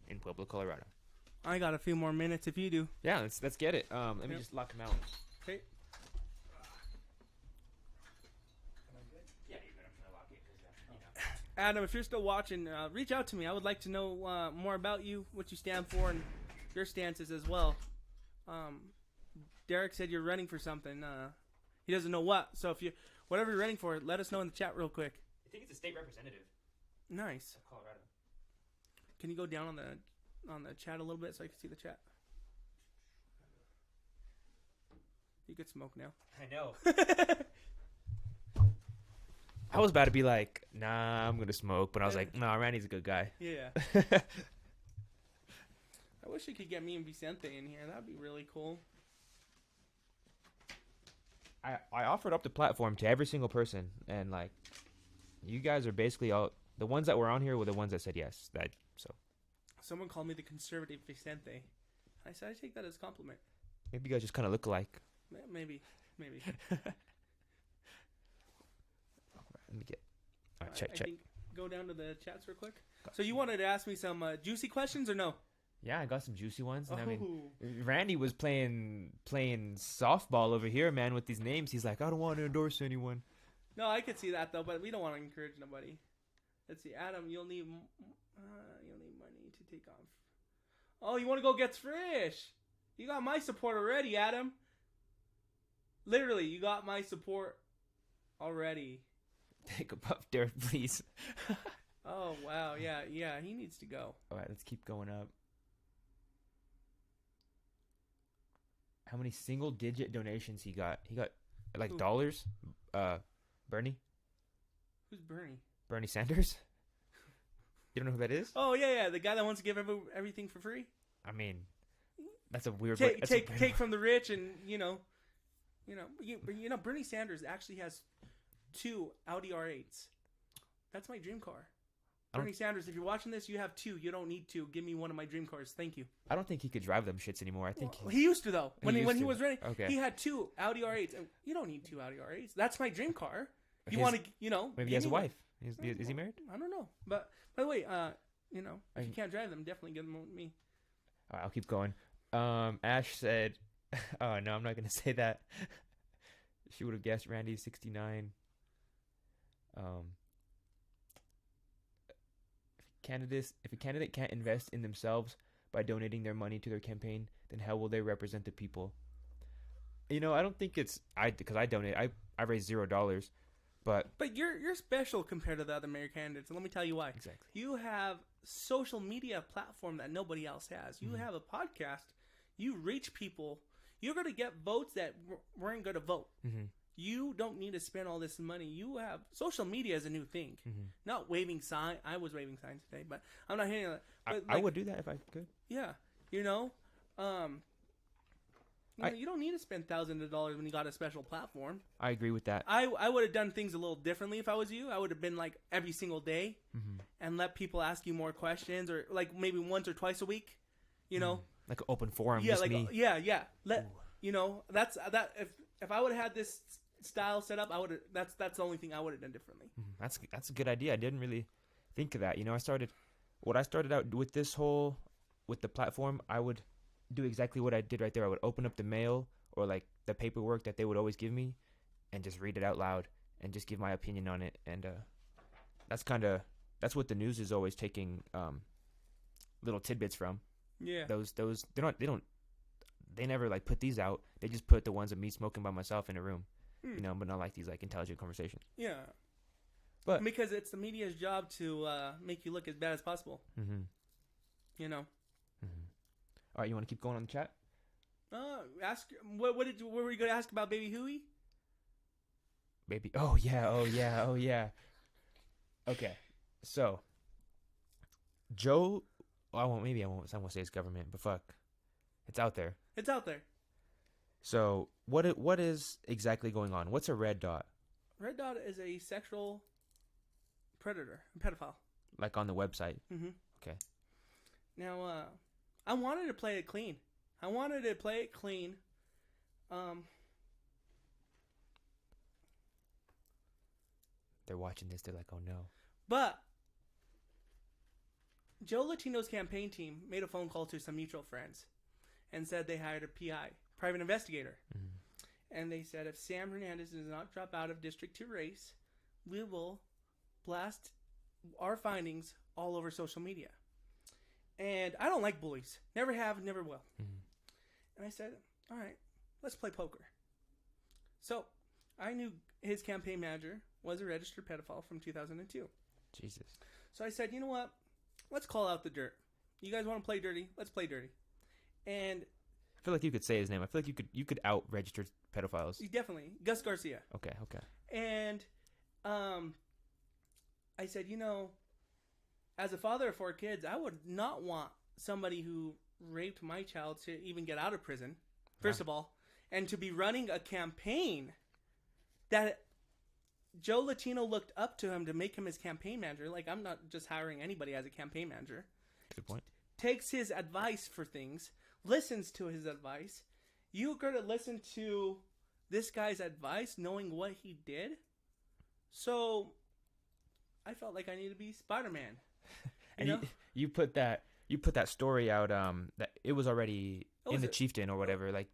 in Pueblo, Colorado. I got a few more minutes if you do. Yeah, let's get it. Let me just lock him out. Okay. Yeah, you're going to lock it. Adam, if you're still watching, reach out to me. I would like to know more about you, what you stand for, and your stances as well. Deryk said you're running for something. He doesn't know what. So whatever you're running for, let us know in the chat real quick. I think it's a state representative Nice. of Colorado. Can you go down on the chat a little bit so I can see the chat? You could smoke now. I know. I was about to be like, nah, I'm going to smoke. But I was like, nah, Randy's a good guy. Yeah. I wish you could get me and Vicente in here. That'd be really cool. I offered up the platform to every single person. And, like, you guys are basically all... The ones that were on here were the ones that said yes. Someone called me the conservative Vicente. I said, I take that as a compliment. Maybe you guys just kind of look alike. Maybe. Let me get... All right, check. I think go down to the chats real quick. So you wanted to ask me some juicy questions or no? Yeah, I got some juicy ones. And I Oh. mean, Randy was playing softball over here, man, with these names. He's like, I don't want to endorse anyone. No, I could see that though, but we don't want to encourage nobody. Let's see, Adam, you'll need money to take off. Oh, you want to go get fish? You got my support already, Adam. Literally, you got my support already. Take a puff, Derek, please. Oh wow, yeah, he needs to go. All right, let's keep going up. How many single-digit donations he got? He got like Who? dollars. Bernie Who's Bernie? Bernie Sanders. You don't know who that is? Oh yeah, the guy that wants to give everything for free. I mean, that's a weird. way. Take from the rich, and Bernie Sanders actually has 2 Audi R8s. That's my dream car. Bernie Sanders, if you're watching this, you have 2. You don't need to. Give me one of my dream cars. Thank you. I don't think he could drive them shits anymore. I think Well, he used to, though. When he used to. was running, Okay. he had 2 Audi R8s. And you don't need 2 Audi R8s. That's my dream car. You His- want to, you know. maybe he has a anyone. wife. Is he married? I don't know. But, by the way, you know, if you I- can't drive them, definitely give them with me. All right, I'll keep going. Ash said, "Oh no, I'm not gonna say that." She would have guessed Randy 69. If a candidate can't invest in themselves by donating their money to their campaign, then how will they represent the people? You know, I don't think it's because I donate. I raised $0, but But you're special compared to the other mayor candidates. And let me tell you why. exactly. You have social media platform that nobody else has. You have a podcast. You reach people. You're going to get votes that weren't going to vote. Mm-hmm. You don't need to spend all this money. You have social media is a new thing. Mm-hmm. Not waving sign. I was waving signs today, but I'm not hitting that. But I would do that if I could. Yeah, you know, you don't need to spend thousands of dollars when you got a special platform. I agree with that. I would have done things a little differently if I was you. I would have been like every single day and let people ask you more questions, or like maybe once or twice a week. You know, Like an open forum. yeah, just like me. yeah. You know, that's that. If I would have had this style set up, I would have. That's the only thing I would have done differently. That's a good idea. I didn't really think of that. You know, I started out with with the platform. I would do exactly what I did right there. I would open up the mail or like the paperwork that they would always give me, and just read it out loud and just give my opinion on it. And that's what the news is always taking little tidbits from. Yeah. They never like put these out. They just put the ones of me smoking by myself in a room, you know, but not like these like intelligent conversations. Yeah. But because it's the media's job to make you look as bad as possible. Mm-hmm. You know. Mm-hmm. All right, you want to keep going on the chat? Ask what were you going to ask about Baby Huey? Baby. Oh yeah. Okay, so Joe. I won't say his government, but fuck, it's out there. It's out there. So what is exactly going on? What's a red dot? Red Dot is a sexual predator, a pedophile. Like on the website? Mm-hmm. Okay. Now, I wanted to play it clean. They're watching this. They're like, oh no. But Joe Latino's campaign team made a phone call to some mutual friends and said they hired a PI, private investigator. Mm-hmm. And they said if Sam Hernandez does not drop out of District 2 race, we will blast our findings all over social media. And I don't like bullies. Never have, never will. Mm-hmm. And I said, all right, let's play poker. So I knew his campaign manager was a registered pedophile from 2002. Jesus. So I said, you know what? Let's call out the dirt. You guys want to play dirty? Let's play dirty. And I feel like you could say his name. I feel like you could out registered pedophiles. definitely, Gus Garcia. Okay. And I said, you know, as a father of 4 kids, I would not want somebody who raped my child to even get out of prison, first of all, and to be running a campaign that Joe Latino looked up to him to make him his campaign manager. Like, I'm not just hiring anybody as a campaign manager. Good point. Takes his advice for things, listens to his advice. You're going to listen to this guy's advice knowing what he did? So I felt like I needed to be Spider-Man. And you put that story out that it was already in the Chieftain or whatever. Like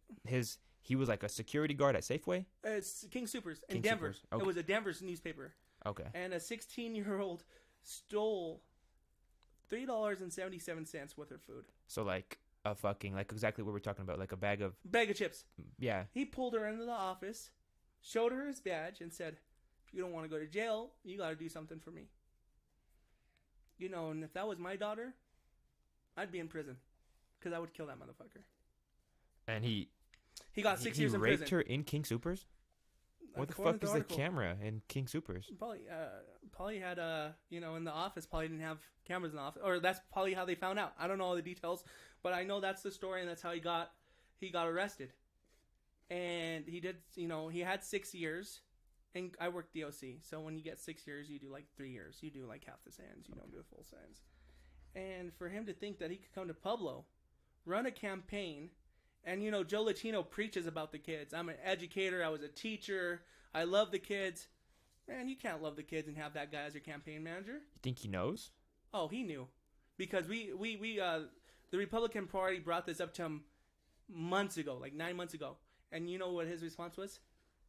he was like a security guard at Safeway. It's King Soopers in King Denver. Soopers. Okay. It was a Denver's newspaper. Okay. And a 16-year-old stole $3.77 worth of food. So like a fucking like exactly what we're talking about, like a bag of chips. Yeah. He pulled her into the office, showed her his badge, and said, "If you don't want to go to jail, you got to do something for me." You know, and if that was my daughter, I'd be in prison because I would kill that motherfucker. And he got 6 years in prison. He prison. raped her in King Soopers? What the fuck is the camera in King Soopers? Probably had in the office. Probably didn't have cameras in the office, or that's probably how they found out. I don't know all the details, but I know that's the story, and that's how he got arrested. And he did. He had 6 years and I worked DOC. So when you get 6 years, you do like 3 years. You do like half the sentence. You don't do a full sentence. And for him to think that he could come to Pueblo, run a campaign, and Joe Latino preaches about the kids. I'm an educator. I was a teacher. I love the kids. Man, you can't love the kids and have that guy as your campaign manager. You think he knows? Oh, he knew, because we the Republican Party brought this up to him months ago, like 9 months ago, and you know what his response was?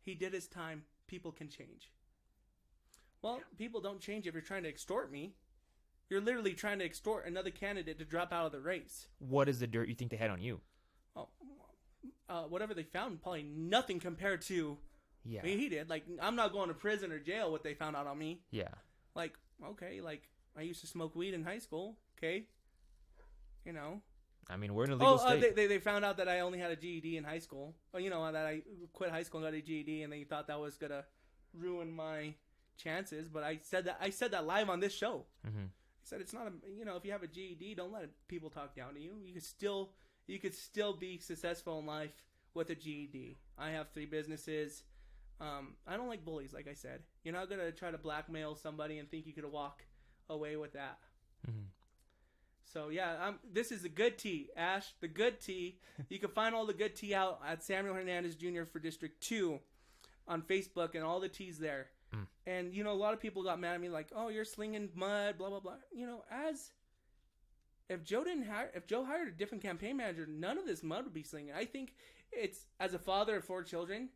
He did his time. People can change. Well, people don't change if you're trying to extort me. You're literally trying to extort another candidate to drop out of the race. What is the dirt you think they had on you? Oh, whatever they found, probably nothing compared to Yeah. what he did. Like, I'm not going to prison or jail. What they found out on me. Yeah. Like, okay, like I used to smoke weed in high school. Okay, I mean, we're in a legal state. They found out that I only had a GED in high school. Or, that I quit high school and got a GED, and they thought that was gonna ruin my chances. But I said that live on this show. Mm-hmm. I said it's not if you have a GED, don't let people talk down to you. You could still be successful in life with a GED. I have 3 businesses. I don't like bullies, like I said. You're not gonna try to blackmail somebody and think you could walk away with that. Mm-hmm. So yeah, this is the good tea, Ash. The good tea. You can find all the good tea out at Samuel Hernandez Jr. for District 2 on Facebook, and all the teas there. Mm. And a lot of people got mad at me, like, "Oh, you're slinging mud, blah blah blah." If Joe hired a different campaign manager, none of this mud would be slinging. I think it's, as a father of 4 children,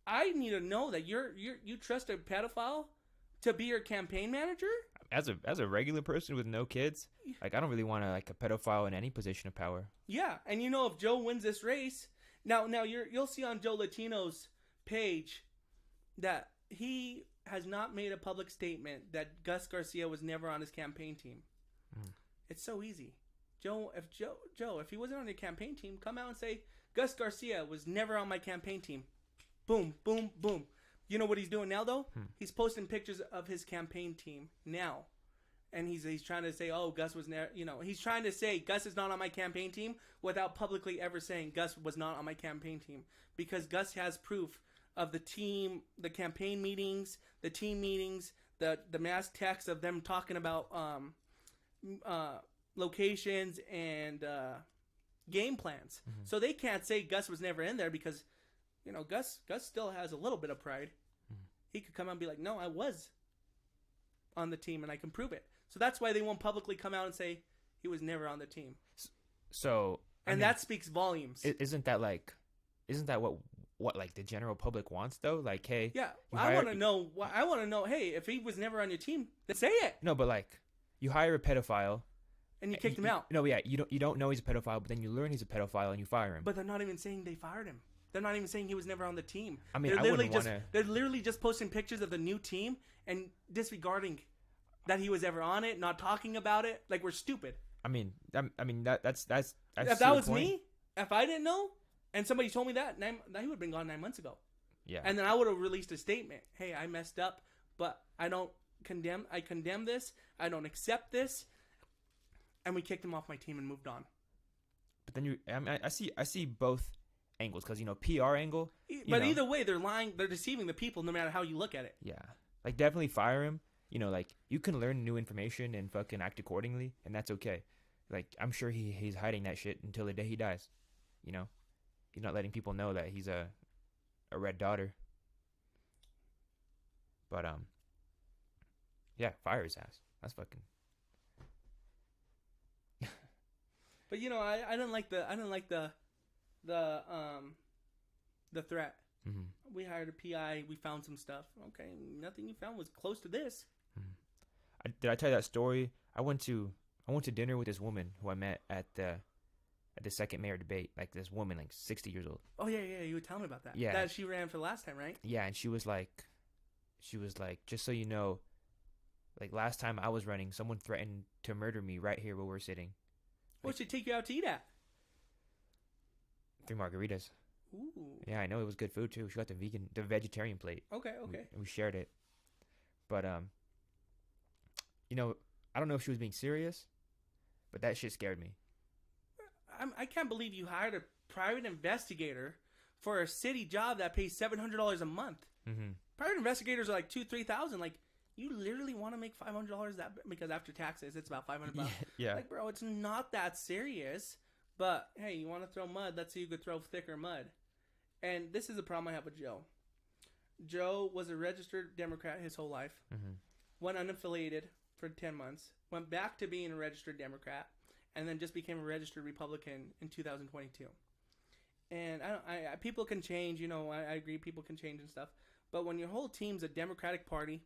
I need to know that you trust a pedophile to be your campaign manager. As a regular person with no kids, like, I don't really want a pedophile in any position of power. Yeah, and if Joe wins this race, now you'll see on Joe Latino's page that he has not made a public statement that Gus Garcia was never on his campaign team. Mm. It's so easy. If he wasn't on your campaign team, come out and say Gus Garcia was never on my campaign team. Boom, boom, boom. You know what he's doing now, though? He's posting pictures of his campaign team now. And he's trying to say, oh, Gus was never, he's trying to say Gus is not on my campaign team without publicly ever saying Gus was not on my campaign team. Because Gus has proof of the team, the campaign meetings, the team meetings, the mass texts of them talking about locations and game plans. Mm-hmm. So they can't say Gus was never in there because Gus still has a little bit of pride. Mm-hmm. He could come out and be like, no, I was on the team and I can prove it. So that's why they won't publicly come out and say he was never on the team. So, that speaks volumes. Isn't that what like the general public wants though? Like, hey, yeah, I want to know, hey, if he was never on your team, then say it. No, but like, you hire a pedophile and you kicked him out. No, yeah, you don't know he's a pedophile, but then you learn he's a pedophile and you fire him. But they're not even saying they fired him. They're not even saying he was never on the team. I mean, they're literally just posting pictures of the new team and disregarding that he was ever on it, not talking about it. Like, we're stupid. I mean that's if that was me, if I didn't know and somebody told me that he would have been gone 9 months ago. Yeah. And then I would have released a statement. Hey, I messed up, but I condemn this. I don't accept this. And we kicked him off my team and moved on. But then I see both angles, because PR angle, but either way, they're lying, they're deceiving the people no matter how you look at it. Yeah, like, definitely fire him. Like, you can learn new information and fucking act accordingly, and that's okay. Like, I'm sure he's hiding that shit until the day he dies. He's not letting people know that he's a red daughter. But yeah, fire his ass. That's fucking. But I didn't like the threat. Mm-hmm. We hired a PI. We found some stuff. Okay, nothing you found was close to this. Mm-hmm. Did I tell you that story? I went to dinner with this woman who I met at the second mayor debate. Like, this woman, like 60 years old. Oh yeah, you would tell me about that. Yeah, that she ran for last time, right? Yeah, and she was like, just so you know, like, last time I was running, someone threatened to murder me right here where we're sitting. What should take you out to eat at? 3 margaritas. Ooh. Yeah, I know, it was good food too. She got the vegetarian plate. Okay. We shared it. But I don't know if she was being serious, but that shit scared me. I can't believe you hired a private investigator for a city job that pays $700 a month. Mm-hmm. Private investigators are like $2,000-3,000. Like, you literally want to make $500 because after taxes, it's about $500. Yeah. Like, bro, it's not that serious. But hey, you want to throw mud? Let's see who could throw thicker mud. And this is the problem I have with Joe. Joe was a registered Democrat his whole life. Mm-hmm. Went unaffiliated for 10 months. Went back to being a registered Democrat. And then just became a registered Republican in 2022. And people can change. I agree people can change and stuff. But when your whole team's a Democratic Party,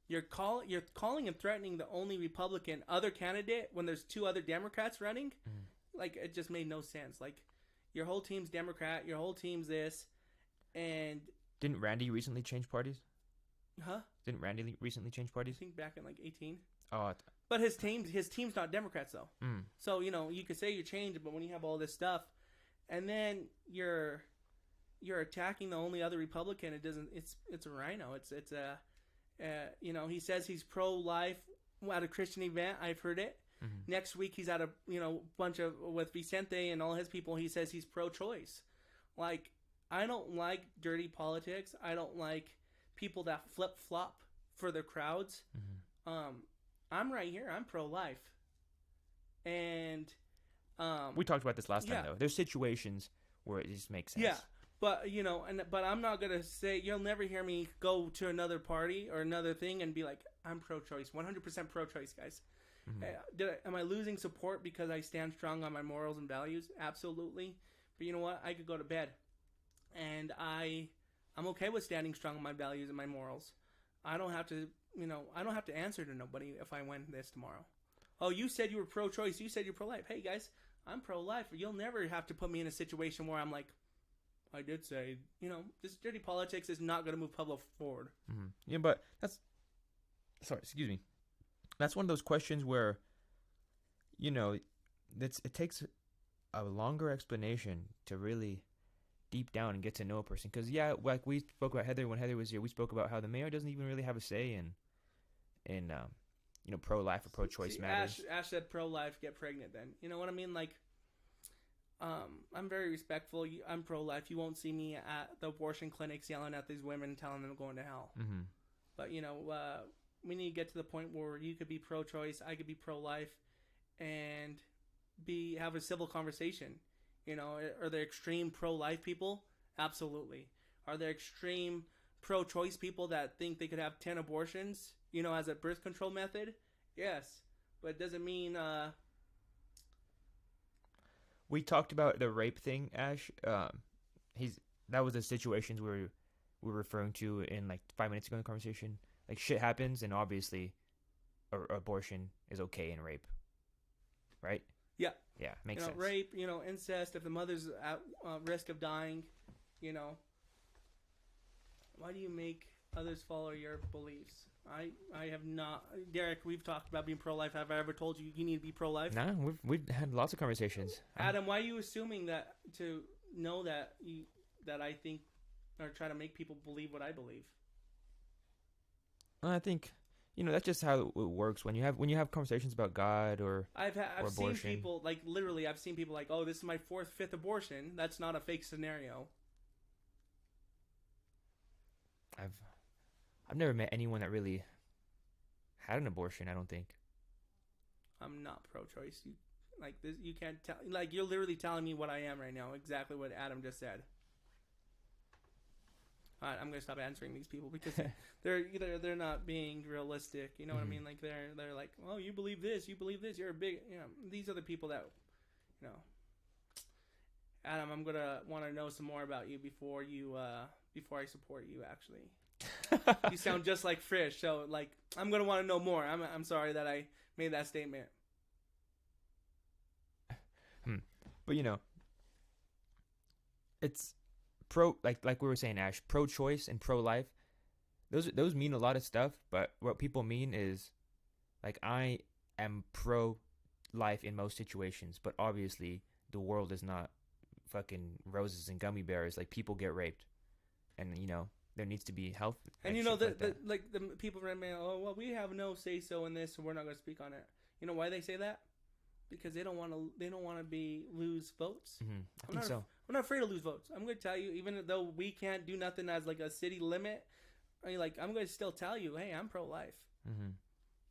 you're calling and threatening the only Republican other candidate when there's two other Democrats running. Mm-hmm. Like, it just made no sense. Like, your whole team's Democrat, your whole team's this, and... Didn't Randy recently change parties? Huh? Didn't Randy recently change parties? I think back in, like, 18. Oh. But his team's not Democrats, though. Mm. So, you could say you changed, but when you have all this stuff, and then you're attacking the only other Republican, it's a rhino. It's a... he says he's pro-life at a Christian event. I've heard it. Mm-hmm. Next week he's at a bunch of with Vicente and all his people. He says he's pro-choice. Like, I don't like dirty politics. I don't like people that flip-flop for their crowds. Mm-hmm. I'm right here. I'm pro-life, and we talked about this last time though. There's situations where it just makes sense. Yeah. But, but I'm not going to say, you'll never hear me go to another party or another thing and be like, I'm pro-choice, 100% pro-choice, guys. Mm-hmm. Am I losing support because I stand strong on my morals and values? Absolutely. But you know what? I could go to bed. And I'm okay with standing strong on my values and my morals. I don't have to, answer to nobody if I win this tomorrow. Oh, you said you were pro-choice. You said you're pro-life. Hey, guys, I'm pro-life. You'll never have to put me in a situation where I'm like, I did say, this dirty politics is not going to move Pueblo forward. Mm-hmm. Yeah, but excuse me. That's one of those questions where, it takes a longer explanation to really deep down and get to know a person. Because, like we spoke about Heather when Heather was here, we spoke about how the mayor doesn't even really have a say in pro-life or pro-choice matters. Ash said pro-life, get pregnant then. You know what I mean? Like, I'm very respectful. I'm pro-life. You won't see me at the abortion clinics yelling at these women, telling them going to hell. Mm-hmm. But, we need to get to the point where you could be pro-choice, I could be pro-life, and have a civil conversation. Are there extreme pro-life people? Absolutely. Are there extreme pro-choice people that think they could have 10 abortions, as a birth control method? Yes. But it doesn't mean... We talked about the rape thing, Ash. That was the situations we were referring to in like 5 minutes ago in the conversation. Like, shit happens, and obviously, abortion is okay in rape, right? Yeah. Yeah, makes sense. Rape, incest. If the mother's at risk of dying, why do you make others follow your beliefs? I have not. Deryk, we've talked about being pro-life. Have I ever told you need to be pro-life? No, we've had lots of conversations. Adam, why are you assuming that to know that I think or try to make people believe what I believe? I think that's just how it works when you have conversations about God or I've or seen people like literally. I've seen people like, oh, this is my 4th, 5th abortion. That's not a fake scenario. I've never met anyone that really had an abortion, I don't think. I'm not pro-choice. You can't tell. Like, you're literally telling me what I am right now. Exactly what Adam just said. All right, I'm gonna stop answering these people because they're not being realistic. You know what I mean? Like they're like, oh, you believe this, you're a big. These are the people that, Adam, I'm gonna want to know some more about you before I support you. Actually. You sound just like Frisch, so like I'm gonna want to know more. I'm sorry that I made that statement. But it's pro like we were saying, Ash, pro-choice and pro-life. Those mean a lot of stuff, but what people mean is like I am pro-life in most situations, but obviously the world is not fucking roses and gummy bears. Like, people get raped, and there needs to be health. And the people around me, oh well, we have no say so in this, so we're not going to speak on it. You know why they say that? Because they don't want to lose votes. Mm-hmm. I think so. I'm not afraid to lose votes. I'm going to tell you, even though we can't do nothing as like a city limit, I'm going to still tell you, hey, I'm pro-life. Mm-hmm.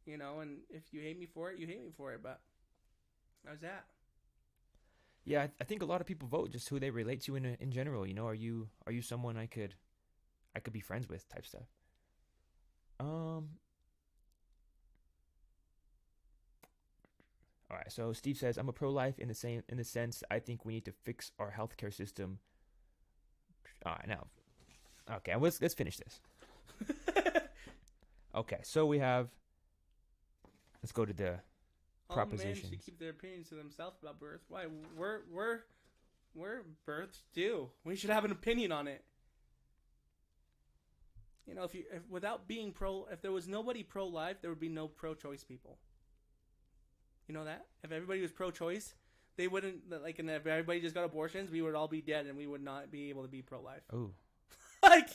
You know, and if you hate me for it, you hate me for it. But how's that? Yeah, I think a lot of people vote just who they relate to in general. You know, are you someone I could be friends with type stuff. All right. So Steve says I'm a pro-life in the sense I think we need to fix our healthcare system. All right, now, okay, let's finish this. Okay, so we have. Let's go to the propositions. All men should keep their opinions to themselves about birth. Why? We're births due. We should have an opinion on it. You know, if without being if there was nobody pro-life, there would be no pro-choice people. You know that? If everybody was pro-choice, they wouldn't, like, and if everybody just got abortions, we would all be dead and we would not be able to be pro-life. Oh. like,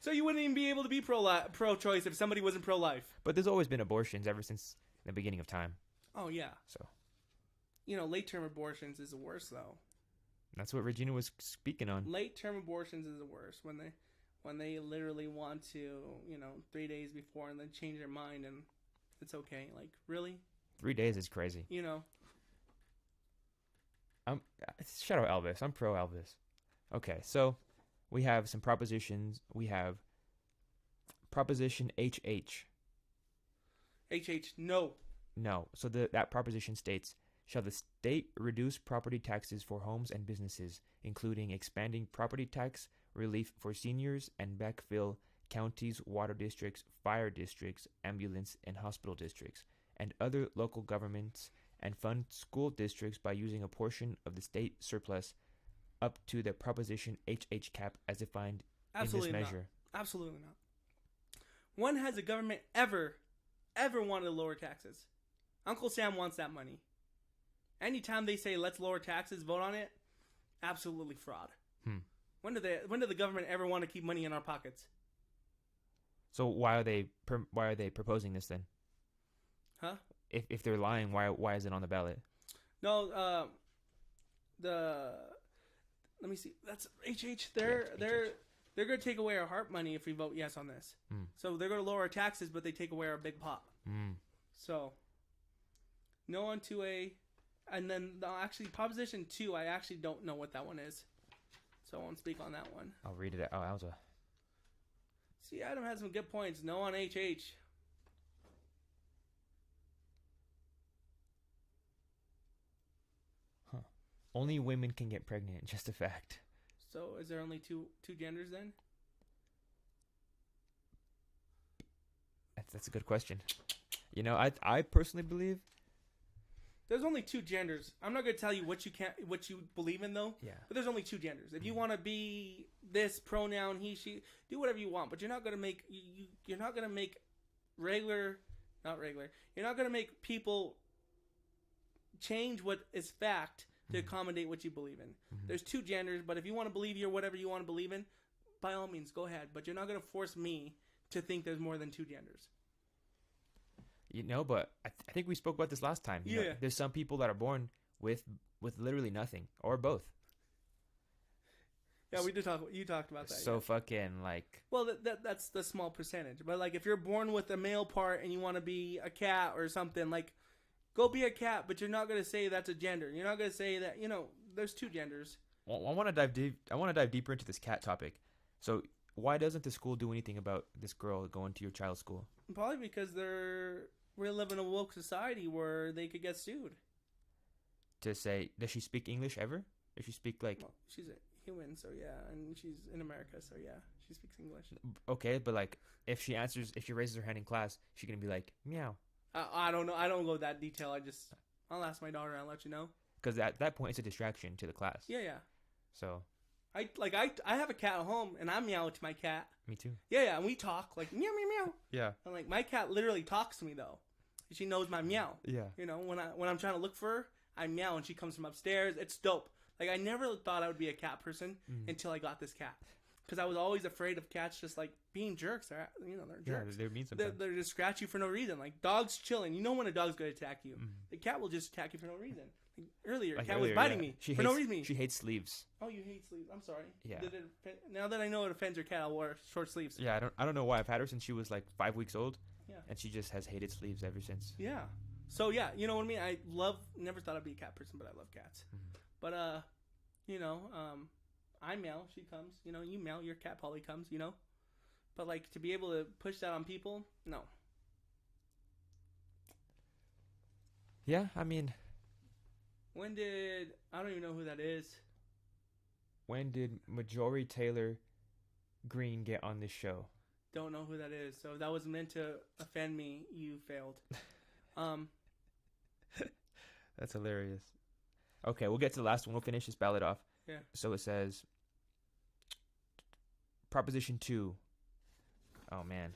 so you wouldn't even be able to be pro-choice if somebody wasn't pro-life. But there's always been abortions ever since the beginning of time. Oh, yeah. So. You know, late-term abortions is the worst, though. That's what Regina was speaking on. Late-term abortions is the worst when they literally want to, 3 days before and then change their mind and it's okay. Like, really? 3 days is crazy. You know. Shout out Elvis. I'm pro Elvis. Okay, so we have some propositions. We have Proposition HH. HH, no. No. So that proposition states, shall the state reduce property taxes for homes and businesses, including expanding property tax relief for seniors and backfill counties, water districts, fire districts, ambulance and hospital districts, and other local governments, and fund school districts by using a portion of the state surplus up to the Proposition HH cap as defined Absolutely in this measure. Not. Absolutely not. When has the government ever wanted to lower taxes? Uncle Sam wants that money. Anytime they say let's lower taxes, vote on it, absolutely fraud. When did the government ever want to keep money in our pockets? So why are they proposing this then? Huh? If they're lying, why is it on the ballot? No, let me see. That's HH. They're going to take away our HARP money if we vote yes on this. So they're going to lower our taxes, but they take away our big pot. So no on 2A, and then actually Proposition 2. I actually don't know what that one is, so I won't speak on that one. I'll read it. Oh, Alza. See, Adam has some good points. No on HH. Only women can get pregnant. Just a fact. So is there only two genders then? That's a good question. You know, I personally believe there's only two genders. I'm not going to tell you what you believe in though. Yeah. But there's only two genders. If you want to be this pronoun he she, do whatever you want. But you're not going to make you're not going to make You're not going to make people change what is fact to accommodate what you believe in. There's two genders, but if you want to believe you're whatever you want to believe in, by all means, go ahead. But you're not going to force me to think there's more than two genders. You know, but I think we spoke about this last time. You know, there's some people that are born with literally nothing or both. Yeah, we did talk. You talked about that. So fucking like. Well, that's the small percentage. But like, if you're born with a male part and you want to be a cat or something, like, go be a cat. But you're not going to say that's a gender. You're not going to say that. There's two genders. Well, I want to dive deep. I want to dive deeper into this cat topic. So why doesn't the school do anything about this girl going to your child's school? Probably because we live in a woke society where they could get sued. To say, does she speak English ever? Does she speak like? Well, she's a human, so yeah, and she's in America, so yeah, she speaks English. Okay, but like, if she raises her hand in class, she's gonna be like, meow. I don't know. I don't go that detail. I'll ask my daughter and I'll let you know. Because at that point, it's a distraction to the class. Yeah. So. I have a cat at home, and I meow to my cat. Me too. Yeah, and we talk like meow meow meow. Yeah. And like my cat literally talks to me though. She knows my meow. Yeah. When I'm trying to look for her, I meow and she comes from upstairs. It's dope. Like I never thought I would be a cat person until I got this cat. Because I was always afraid of cats just like being jerks. They're jerks. Yeah, they're mean sometimes. They're just scratch you for no reason. Like dogs chilling. You know when a dog's going to attack you. The cat will just attack you for no reason. Earlier, Like cat earlier, was biting yeah. me She for hates, no reason. She hates sleeves. Oh, you hate sleeves. I'm sorry. Yeah. Now that I know it offends your cat, I'll wear short sleeves. Yeah, I don't know why. I've had her since she was like 5 weeks old. Yeah. And she just has hated sleeves ever since. Yeah. So yeah, you know what I mean. Never thought I'd be a cat person, but I love cats. Mhm. But I mail, she comes. You know, you mail, your cat probably comes. You know, but like to be able to push that on people, no. Yeah, I mean, I don't even know who that is. when did Marjorie Taylor Greene get on this show? Don't know who that is. So if that was meant to offend me, you failed. That's hilarious. Okay, we'll get to the last one. We'll finish this ballot off. Yeah. So it says, Proposition 2. Oh, man.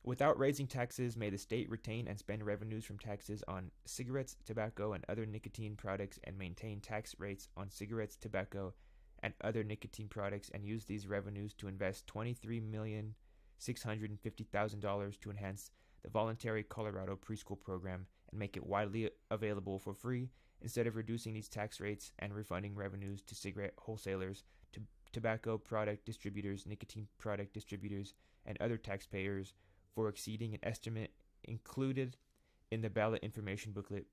Without raising taxes, may the state retain and spend revenues from taxes on cigarettes, tobacco, and other nicotine products and maintain tax rates on cigarettes, tobacco, and other nicotine products and use these revenues to invest $23,650,000 to enhance the voluntary Colorado preschool program and make it widely available for free instead of reducing these tax rates and refunding revenues to cigarette wholesalers, to tobacco product distributors, nicotine product distributors, and other taxpayers for exceeding an estimate included in the ballot information booklet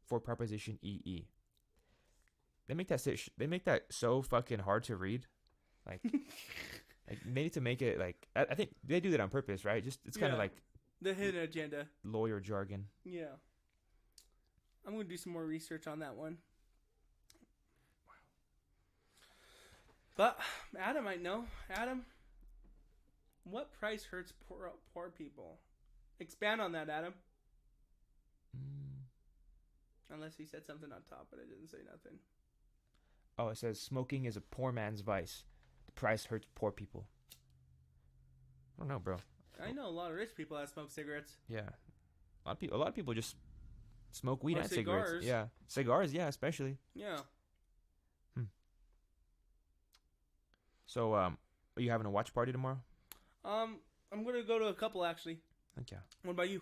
for Proposition EE. They make that so fucking hard to read. Like, like they need to make it like I think they do that on purpose, right? Just it's kind of like the hidden agenda. Lawyer jargon. Yeah. I'm going to do some more research on that one. But Adam might know. Adam, what price hurts poor people? Expand on that, Adam. Unless he said something on top, but it didn't say nothing. Oh, it says smoking is a poor man's vice. The price hurts poor people. I don't know, bro. I know a lot of rich people that smoke cigarettes. Yeah, a lot of people just smoke weed Or and cigars. cigarettes. Yeah, cigars. Yeah, especially. Yeah. So, are you having a watch party tomorrow? I'm gonna go to a couple actually. Okay. What about you?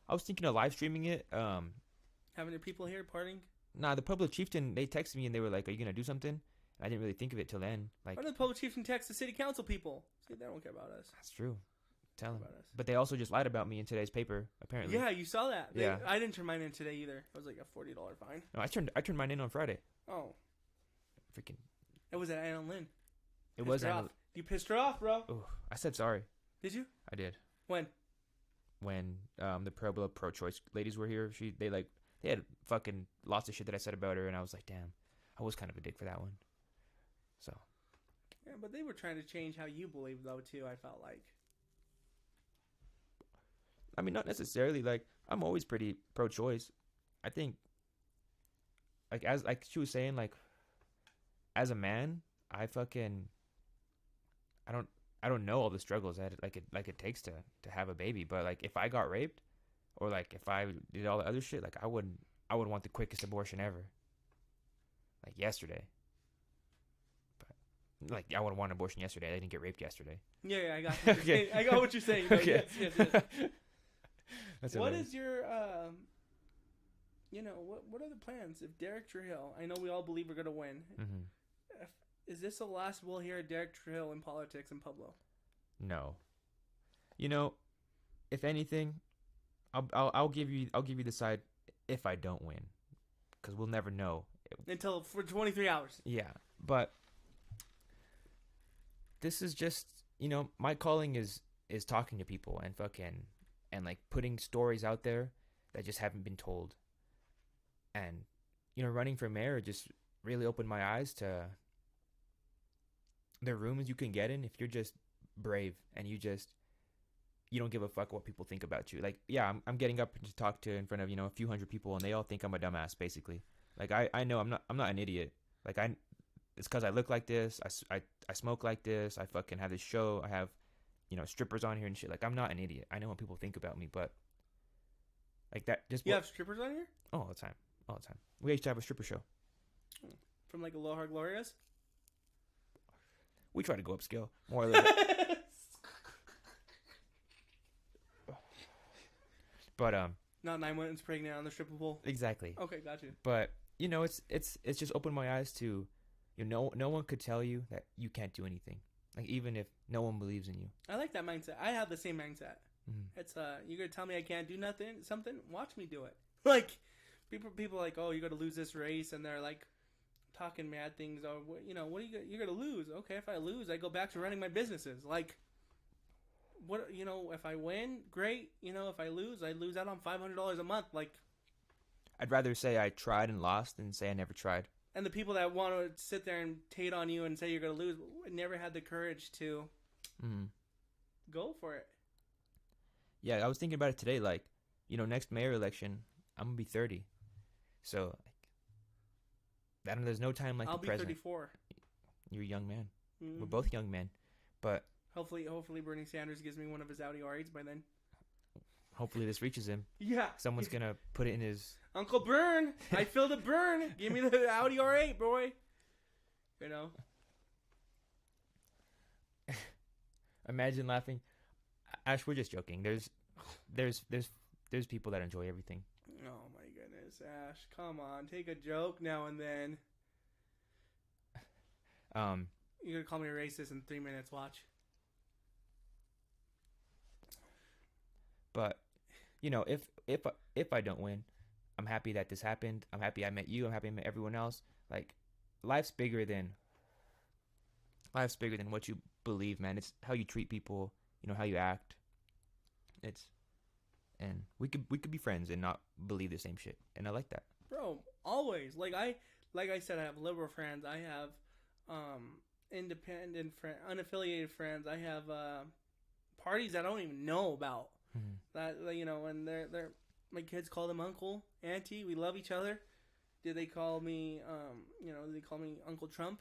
I was thinking of live streaming it. Having your people here partying? Nah, the Public Chieftain, they texted me and they were like, "Are you gonna do something?" And I didn't really think of it till then. Like, Why did the public chieftain text the city council people? See, they don't care about us. that's true. Tell them. About us. But they also just lied about me in today's paper. Apparently. Yeah, you saw that. Yeah. I didn't turn mine in today either. It was like a $40 fine. No, I turned mine in on Friday. Oh, Freaking. it was at Anna Lynn. It was. Pissed her off. You pissed her off, bro. Oh, I said sorry. Did you? I did. When? When the pro-choice ladies were here, they had fucking lots of shit that I said about her, and I was like, damn, I was kind of a dick for that one. So. Yeah, but they were trying to change how you believe, though, too, I felt like. I mean, not necessarily. Like, I'm always pretty pro-choice. I think, like she was saying, like, as a man, I don't know all the struggles that it takes to have a baby. But like, if I got raped, or like if I did all the other shit, like I would want the quickest abortion ever. Like yesterday. But like, I would want an abortion yesterday. I didn't get raped yesterday. Yeah, I got what you're saying. I got what you're saying. Bro. Okay. Yes. That's What hilarious. is your, what are the plans? If Deryk Trujillo, I know we all believe we're going to win. Mm-hmm. Is this the last we'll hear of Deryk Trujillo in politics in Pueblo? No. You know, if anything, I'll give you the side if I don't win, because we'll never know For 23 hours. Yeah, but this is just, my calling is talking to people and like putting stories out there that just haven't been told, and running for mayor just really opened my eyes to the rooms you can get in if you're just brave and you don't give a fuck what people think about you. Like, yeah, I'm getting up to talk to in front of a few hundred people, and they all think I'm a dumbass, basically. Like, I know I'm not an idiot. Like, it's because I look like this, I smoke like this, I fucking have this show, I have strippers on here and shit. Like, I'm not an idiot. I know what people think about me, but like that just You have strippers on here? Oh, all the time. We used to have a stripper show. From like Aloha Glorias? We try to go upscale more or less. But Not 9 months pregnant on the stripper pole. Exactly. Okay, got you. But it's just opened my eyes to, no one could tell you that you can't do anything. Like, even if no one believes in you. I like that mindset. I have the same mindset. Mm-hmm. It's you're gonna tell me I can't do something? Watch me do it. Like, people are like, oh, you're gonna lose this race, and they're like talking mad things. Or what are you're gonna lose? Okay, if I lose, I go back to running my businesses. Like, what if I win, great. If I lose out on $500 a month. Like, I'd rather say I tried and lost than say I never tried. And the people that want to sit there and hate on you and say you're gonna lose never had the courage to go for it. Yeah, I was thinking about it today. Like, next mayor election, I'm gonna be 30. So, I don't know. There's no time like I'll the be present. 34. You're a young man. Mm-hmm. We're both young men, but hopefully Bernie Sanders gives me one of his Audi R8s by then. Hopefully this reaches him. Yeah. Someone's gonna put it in his. Uncle Burn, I feel the burn. Give me the Audi R8, boy. Imagine laughing. Ash, we're just joking. There's people that enjoy everything. Oh my goodness, Ash, come on, take a joke now and then. You're gonna call me a racist in 3 minutes. Watch. But, if I don't win, I'm happy that this happened. I'm happy I met you. I'm happy I met everyone else. Like, life's bigger than what you believe, man. It's how you treat people. How you act. And we could be friends and not believe the same shit. And I like that. Bro, always. Like I said, I have liberal friends. I have independent unaffiliated friends. I have parties I don't even know about. Mm-hmm. That and they're my kids call them uncle, auntie. We love each other. Do they call me do they call me Uncle Trump?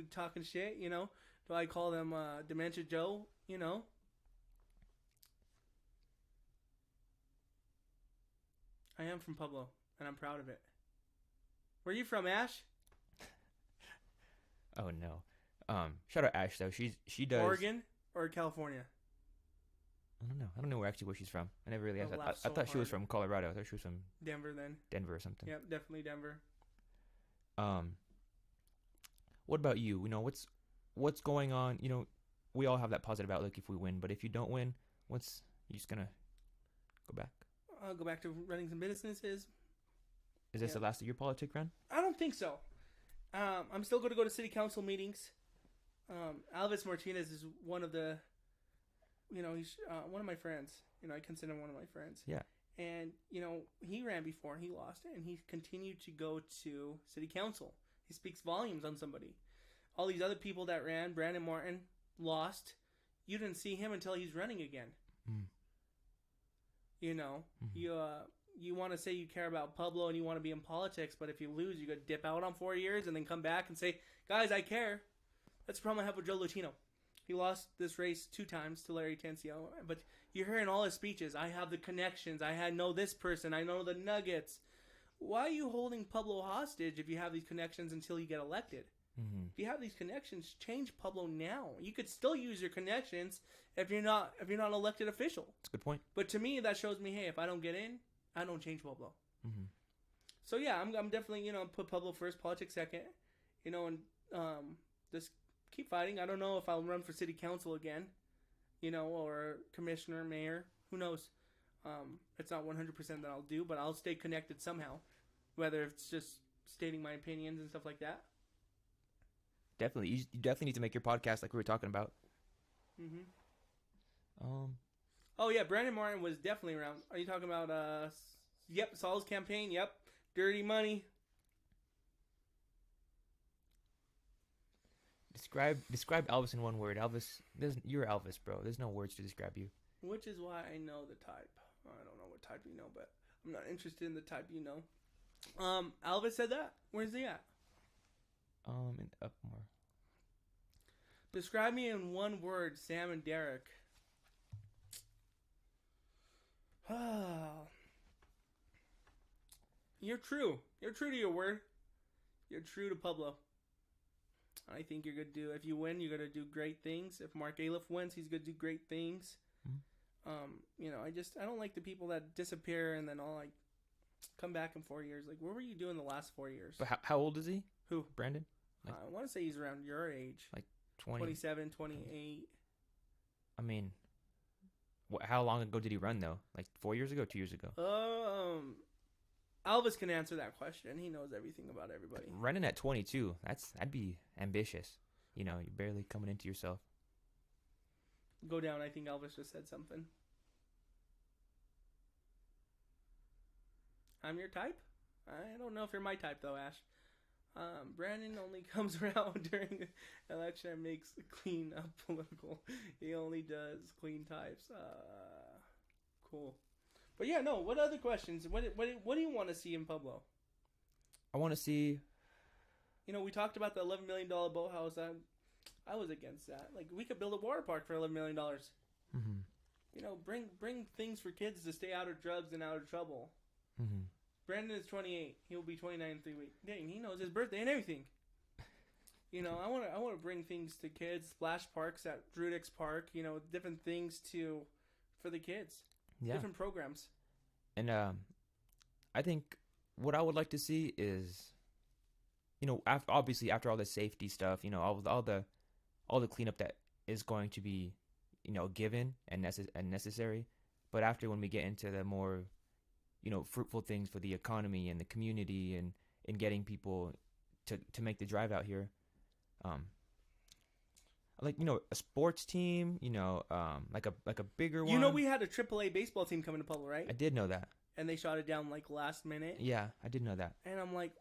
Talking shit. Do I call them Dementia Joe? I am from Pueblo, and I'm proud of it. Where are you from, Ash? Oh no. Shout out Ash though. She does Oregon or California? I don't know where she's from. I never really asked. laughed I so thought she was hard. from Colorado. I thought she was from Denver then. Denver or something. Yep, definitely Denver. What about you? What's going on? We all have that positive outlook if we win, but if you don't win, you just gonna go back? I'll go back to running some businesses. Is this the last of your politic run? I don't think so. I'm still going to go to city council meetings. Alvis Martinez is one of the, he's one of my friends. I consider him one of my friends. Yeah. And, he ran before and he lost it, and he continued to go to city council. He speaks volumes on somebody. All these other people that ran, Brandon Martin, lost. You didn't see him until he's running again. Mm. You want to say you care about Pueblo and you want to be in politics, but if you lose, you got to dip out on 4 years and then come back and say, guys, I care. That's the problem I have with Joe Latino. He lost this race 2 times to Larry Tencio, but you're hearing all his speeches. I have the connections. I know this person. I know the nuggets. Why are you holding Pueblo hostage if you have these connections until you get elected? Mm-hmm. If you have these connections, change Pueblo now. You could still use your connections if you're not an elected official. That's a good point. But to me, that shows me, hey, if I don't get in, I don't change Pueblo. Mm-hmm. So yeah, I'm definitely put Pueblo first, politics second, and just keep fighting. I don't know if I'll run for city council again, or commissioner, mayor. Who knows? It's not 100% that I'll do, but I'll stay connected somehow, whether it's just stating my opinions and stuff like that. Definitely, you definitely need to make your podcast like we were talking about. Mm-hmm. Oh yeah, Brandon Martin was definitely around. Are you talking about Yep, Saul's campaign. Yep, dirty money. Describe Elvis in one word. Elvis, you're Elvis, bro. There's no words to describe you. Which is why I know the type. I don't know what type you know, but I'm not interested in the type you know. Elvis said that. Where's he at? In Upmore. Describe me in one word, Sam and Deryk. You're true. You're true to your word. You're true to Pueblo. I think you're going to do, if you win, you're going to do great things. If Mark Aliff wins, he's going to do great things. I don't like the people that disappear and then all like come back in 4 years. Like, what were you doing the last 4 years? But how old is he? Who? Brandon? Like, I want to say he's around your age. Like 20. 27, 28. I mean, how long ago did he run though? Like 4 years ago, 2 years ago? Elvis can answer that question. He knows everything about everybody. Running at 22, that'd be ambitious. You know, you're barely coming into yourself. Go down. I think Elvis just said something. I'm your type? I don't know if you're my type though, Ash. Brandon only comes around during the election and makes clean up political. He only does clean types. Cool. But yeah, no. What other questions? What do you want to see in Pueblo? I want to see. You know, we talked about the $11 million boathouse. I was against that. Like, we could build a water park for $11 million. Mm-hmm. You know, bring things for kids to stay out of drugs and out of trouble. Mm-hmm. Brandon is 28. He will be 29 in 3 weeks. Dang, he knows his birthday and everything. You know, I want to bring things to kids. Splash parks at Drudix Park. You know, different things for the kids. Yeah. Different programs. And I think what I would like to see is, you know, obviously after all the safety stuff, you know, all the cleanup that is going to be, you know, given and necessary. But after, when we get into the more, you know, fruitful things for the economy and the community and getting people to make the drive out here, like, you know, a sports team, you know, like a bigger one. You know, we had a AAA baseball team coming to Pueblo, right? I did know that. And they shot it down like last minute. Yeah, I did know that. And I'm like,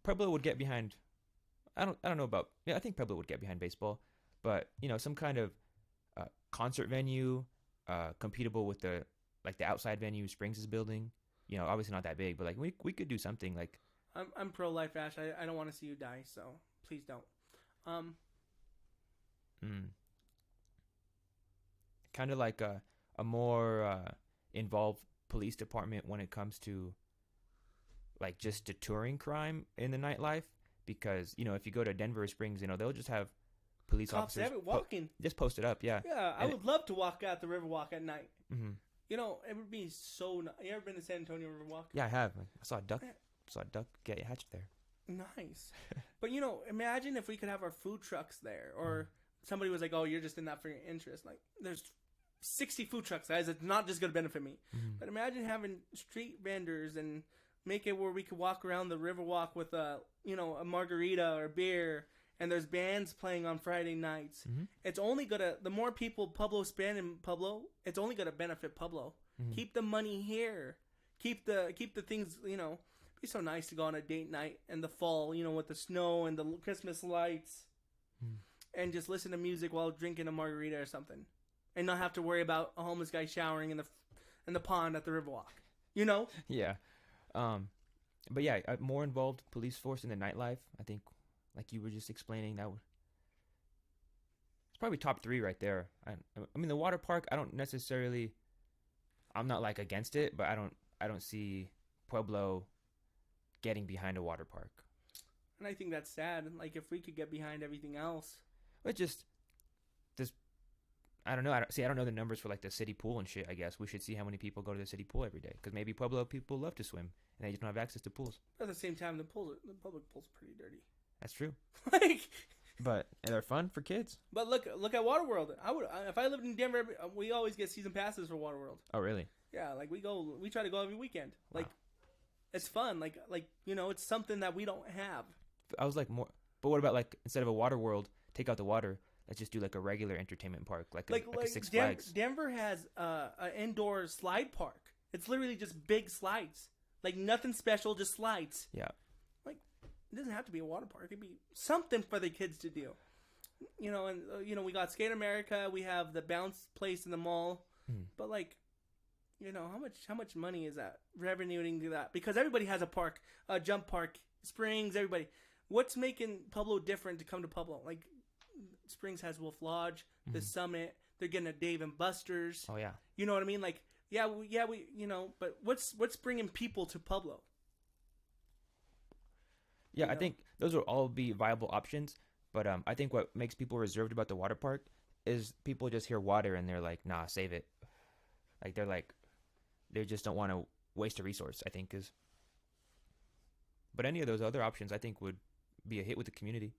Pueblo would get behind. I don't know about. Yeah, I think Pueblo would get behind baseball, but you know, some kind of concert venue, compatible with the outside venue Springs is building. You know, obviously not that big, but like we could do something like. I'm pro life, Ash. I don't want to see you die, so please don't. Kind of like a more involved police department when it comes to like just deterring crime in the nightlife, because you know, if you go to Denver Springs, you know, they'll just have police Cops officers walking. Just post it up, yeah. Yeah, I would love to walk out the Riverwalk at night. Mm-hmm. You know, it would be so nice. You ever been to San Antonio Riverwalk? Yeah, I have. I saw a duck. Get hatched there. Nice. But you know, imagine if we could have our food trucks there, or somebody was like, "Oh, you're just in that for your interest." Like, there's 60 food trucks, guys. It's not just gonna benefit me. Mm-hmm. But imagine having street vendors and make it where we could walk around the Riverwalk with a margarita or beer, and there's bands playing on Friday nights. Mm-hmm. It's only the more people Pueblo spend in Pueblo, it's only gonna benefit Pueblo. Mm-hmm. Keep the money here. Keep the things, you know. It'd be so nice to go on a date night in the fall, you know, with the snow and the Christmas lights, and just listen to music while drinking a margarita or something, and not have to worry about a homeless guy showering in the pond at the Riverwalk. You know? Yeah. But yeah, a more involved police force in the nightlife. I think, like you were just explaining, it's probably top 3 right there. I mean, the water park, I'm not like against it, but I don't see Pueblo getting behind a water park. And I think that's sad. Like, if we could get behind everything else. But just this, I don't know. I don't know the numbers for like the city pool and shit. I guess we should see how many people go to the city pool every day, because maybe Pueblo people love to swim and they just don't have access to pools. At the same time, the public pool's pretty dirty. That's true. Like, but they're fun for kids. But look at Waterworld. If I lived in Denver, we always get season passes for Waterworld. Oh, really? Yeah, like we try to go every weekend. Like, wow. It's fun. Like you know, it's something that we don't have. I was like more. But what about like, instead of a Waterworld, take out the water? Let's just do like a regular entertainment park, like a Six Flags. Denver has an indoor slide park. It's literally just big slides, like nothing special, just slides. Yeah. Like, it doesn't have to be a water park. It'd be something for the kids to do. You know, and you know, we got Skate America. We have the bounce place in the mall. But like, you know, how much money is that revenuing to that? Because everybody has a park, a jump park, Springs. Everybody. What's making Pueblo different to come to Pueblo? Like, Springs has Wolf Lodge, the Summit. They're getting a Dave and Buster's. Oh yeah. You know what I mean? Like, we you know. But what's bringing people to Pueblo? Yeah, I think those will all be viable options. But I think what makes people reserved about the water park is people just hear water and they're like, nah, save it. Like they just don't want to waste a resource. I think but any of those other options, I think, would be a hit with the community.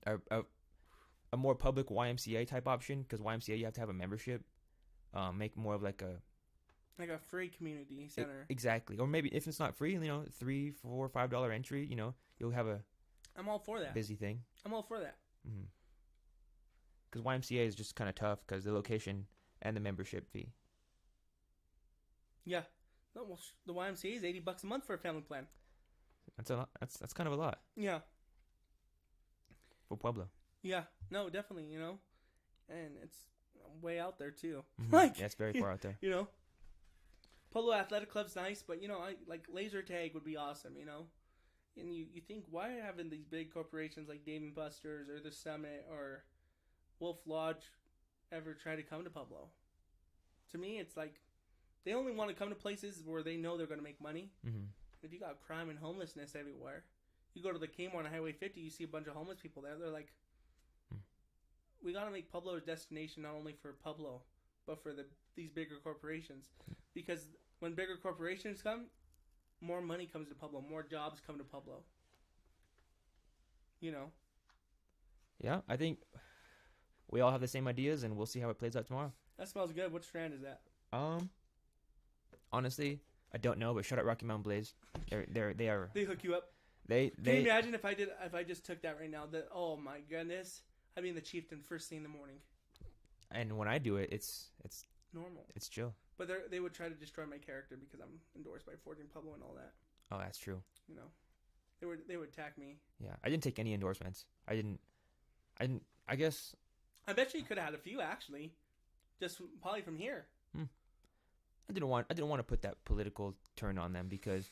A more public YMCA type option, because YMCA you have to have a membership. Make more of like a free community center. Exactly. Or maybe if it's not free, $3, $4, $5 entry, you'll have a I'm all for that. busy thing. I'm all for that. Because YMCA is just kind of tough because the location and the membership fee. Yeah. No, well, the YMCA is $80 a month for a family plan. That's a lot. That's kind of a lot Yeah. for Pueblo. Yeah. No, definitely, And it's way out there too. Yeah, it's very far out there. Pueblo Athletic Club's nice, but I like laser tag would be awesome, And you think, why haven't these big corporations like Dave & Buster's or the Summit or Wolf Lodge ever tried to come to Pueblo? To me, it's like they only want to come to places where they know they're going to make money. If you got crime and homelessness everywhere, you go to the Kmart on Highway 50, you see a bunch of homeless people there. They're like, we got to make Pueblo a destination not only for Pueblo, but for these bigger corporations. Because when bigger corporations come, more money comes to Pueblo, more jobs come to Pueblo. Yeah, I think we all have the same ideas, and we'll see how it plays out tomorrow. That smells good. What strand is that? Honestly, I don't know, but shout out Rocky Mountain Blaze. They are. They hook you up. Can you imagine if I just took that right now? That, oh my goodness, I'd be in the Chieftain first thing in the morning. And when I do it, it's normal. It's chill. But they would try to destroy my character because I'm endorsed by Forging Pueblo and all that. Oh, that's true. They would attack me. Yeah, I didn't take any endorsements. I didn't. I guess. I bet you could have had a few actually, probably from here. I didn't want to put that political turn on them because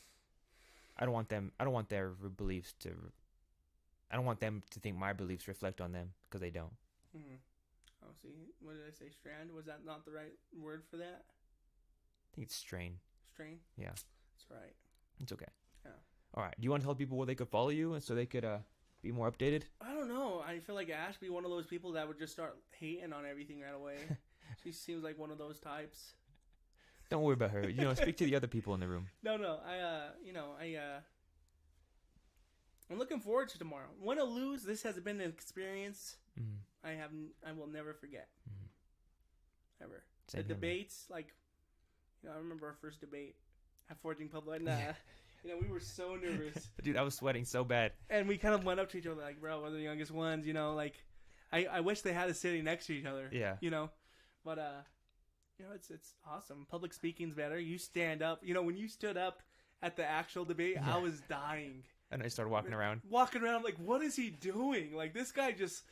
I don't want their beliefs to. I don't want them to think my beliefs reflect on them because they don't. Oh, see, what did I say? Strand? Was that not the right word for that? I think it's strain. Strain? Yeah. That's right. It's okay. Yeah. All right. Do you want to tell people where they could follow you and so they could be more updated? I don't know. I feel like Ash be one of those people that would just start hating on everything right away. She seems like one of those types. Don't worry about her. Speak to the other people in the room. No. I'm looking forward to tomorrow. Win or lose, this has been an experience I will never forget. Ever. Same the here, debates, I remember our first debate at Forging Pueblo, and we were so nervous. Dude, I was sweating so bad. And we kind of went up to each other like, bro, we're the youngest ones, I wish they had us sitting next to each other. Yeah. But it's awesome. Public speaking's better. You stand up. When you stood up at the actual debate, I was dying. And I started walking around. I'm like, what is he doing? Like, this guy just,